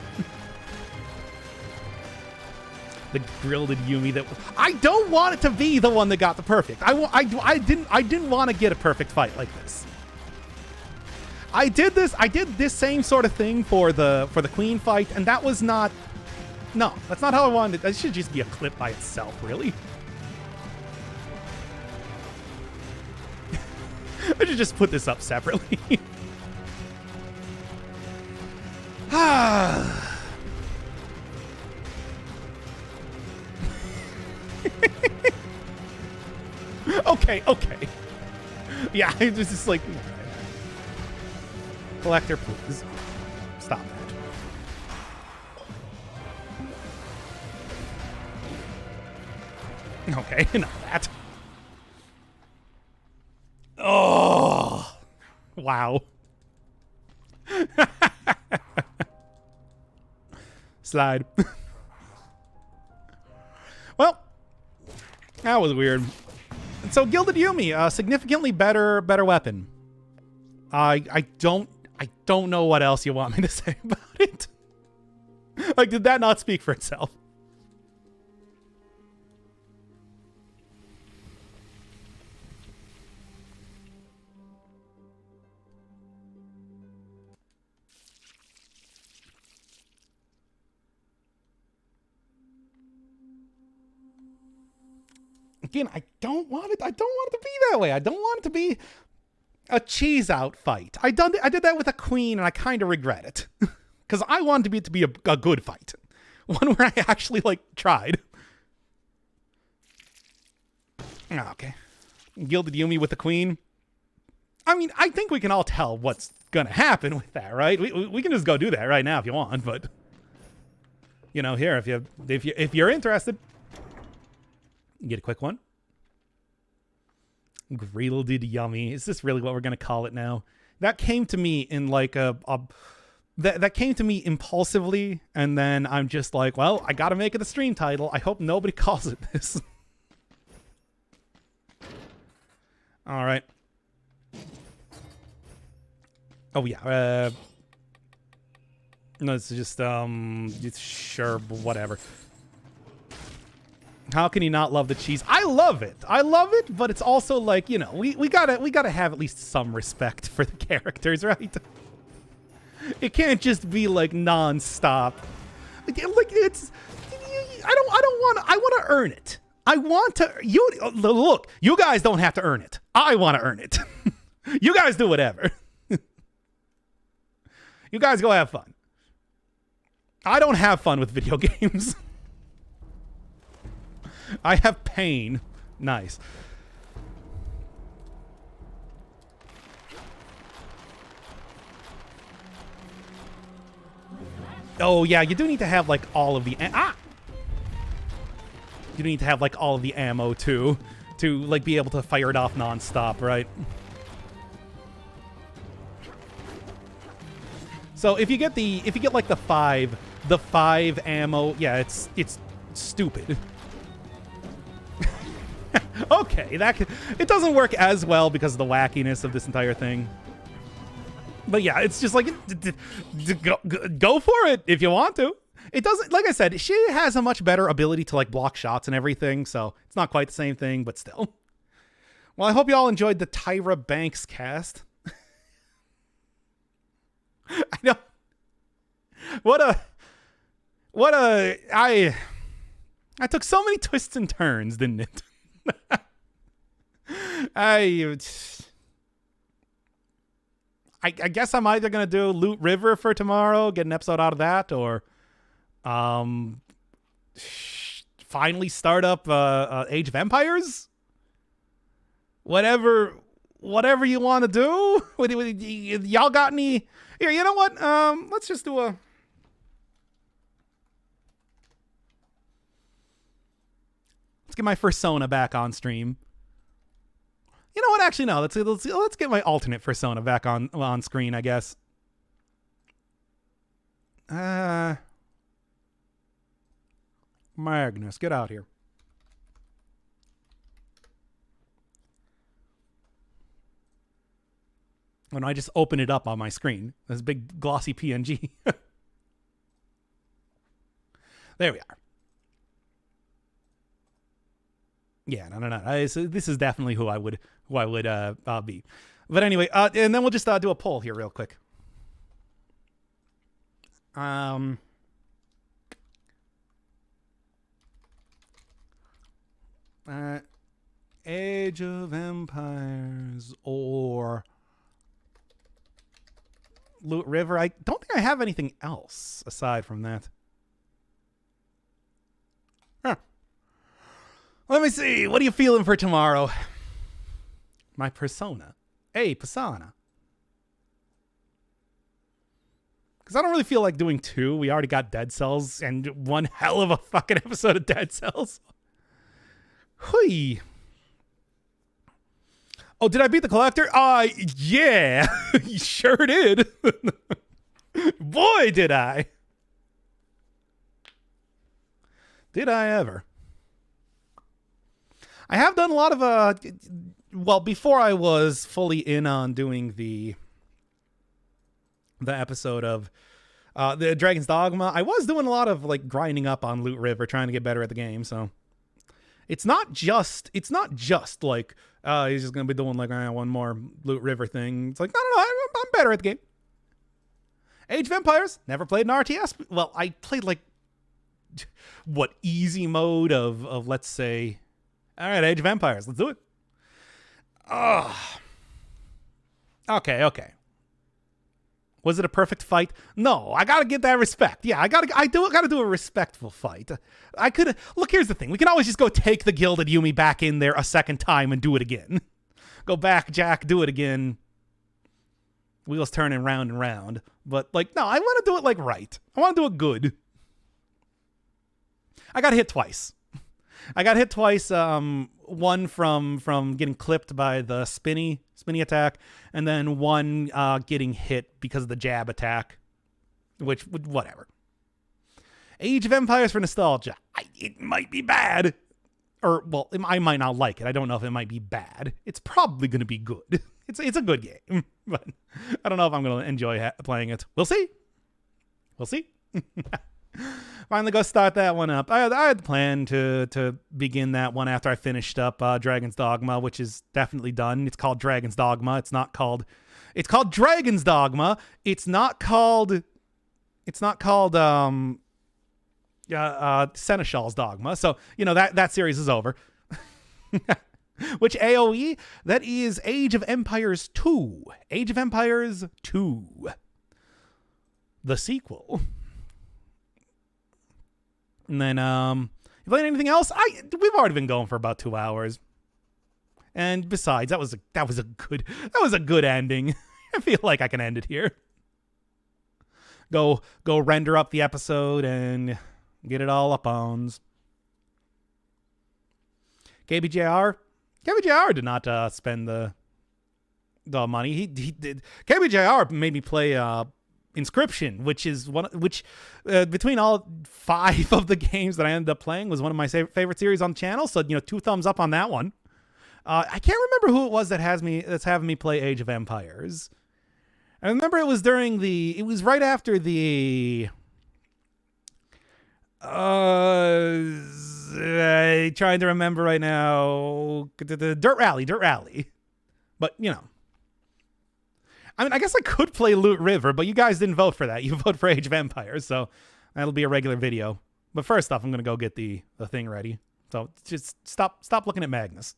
The Grilleded Yummy that I don't want it to be the one that got the perfect. I didn't want to get a perfect fight like this. I did this same sort of thing for the Queen fight, and that was not. No, that's not how I wanted it. That should just be a clip by itself, really. I should just put this up separately. Okay. Yeah, it's just like. Collector, please. Stop that. Okay, enough of that. Oh, wow. Slide. Well, that was weird. So, Gilded Yummy, significantly better weapon. I don't know what else you want me to say about it. Like, did that not speak for itself? Again, I don't want it to be that way. I don't want it to be a cheese out fight. I did that with a Queen, and I kind of regret it. Because I wanted it to be a good fight. One where I actually, like, tried. Okay. Gilded Yummy with the Queen. I mean, I think we can all tell what's going to happen with that, right? We can just go do that right now if you want, but... You know, here, if you're interested... Get a quick one. Grilleded Yummy. Is this really what we're going to call it now? That came to me in like that came to me impulsively, and then I'm just like, well, I got to make it a stream title. I hope nobody calls it this. All right. Oh yeah. No, it's just it's sure, whatever. How can you not love the cheese? I love it. I love it, but it's also like, you know, we gotta have at least some respect for the characters, right? It can't just be like non-stop. Like it's I want to earn it. I want to look, you guys don't have to earn it. I want to earn it. You guys do whatever. You guys go have fun. I don't have fun with video games. I have pain. Nice. Oh yeah, you do need to have like all of the you need to have like all of the ammo too to like be able to fire it off non-stop, right? So if you get like the five ammo, yeah, it's stupid. Okay, it doesn't work as well because of the wackiness of this entire thing. But yeah, it's just like go for it if you want to. It doesn't, like I said, she has a much better ability to like block shots and everything, so it's not quite the same thing, but still. Well, I hope you all enjoyed the Tyra Banks cast. I know. I took so many twists and turns, didn't it? I guess I'm either gonna do Loot River for tomorrow, get an episode out of that, or finally start up Age of Empires. Whatever you want to do. Y'all got any? Here, you know what? Let's just do a. Let's get my Persona back on stream. You know what? Actually, no. Let's get my alternate Persona back on screen, I guess. Magnus, get out here. When I just open it up on my screen, this big glossy PNG. There we are. Yeah, no. So this is definitely who I would be. But anyway, and then we'll just do a poll here real quick. Age of Empires or Loot River. I don't think I have anything else aside from that. Huh. Let me see. What are you feeling for tomorrow? My Persona. Hey, Persona. Because I don't really feel like doing two. We already got Dead Cells and one hell of a fucking episode of Dead Cells. Hui. Oh, did I beat the Collector? Yeah. You sure did. Boy, did I. Did I ever. I have done a lot of, well, before I was fully in on doing the episode of the Dragon's Dogma, I was doing a lot of, like, grinding up on Loot River, trying to get better at the game, so. It's not just like, he's just going to be doing, like, one more Loot River thing. It's like, no, I'm better at the game. Age of Empires, never played an RTS. Well, I played, like, what, easy mode of let's say, all right, Age of Empires, let's do it. Okay. Was it a perfect fight? No, I gotta give that respect. Yeah, I gotta do a respectful fight. I could look. Here's the thing: we can always just go take the Gilded Yummy back in there a second time and do it again. Go back, Jack, do it again. Wheels turning round and round. But like, no, I want to do it like right. I want to do it good. I got hit twice. One from getting clipped by the spinny attack, and then one getting hit because of the jab attack, which, whatever. Age of Empires for nostalgia. It might be bad. Or, well, I might not like it. I don't know if it might be bad. It's probably going to be good. It's a good game, but I don't know if I'm going to enjoy playing it. We'll see. We'll see. Finally go start that one up. I had planned to begin that one after I finished up Dragon's Dogma, which is definitely done. It's called Dragon's Dogma. It's called Dragon's Dogma. It's not called Seneschal's Dogma. So, that series is over. Which AoE? That is Age of Empires 2. Age of Empires 2. The sequel. And then, you playing anything else? We've already been going for about 2 hours. And besides, that was a good ending. I feel like I can end it here. Go render up the episode and get it all up on. KBJR did not spend the money. He did. KBJR made me play Inscription, which is between all 5 of the games that I ended up playing was one of my favorite series on the channel. So 2 thumbs up on that one. I can't remember who it was that's having me play Age of Empires. I remember it was right after the trying to remember right now, the Dirt Rally. But I guess I could play Loot River, but you guys didn't vote for that. You voted for Age of Empires, so that'll be a regular video. But first off, I'm gonna go get the thing ready. So just stop looking at Magnus.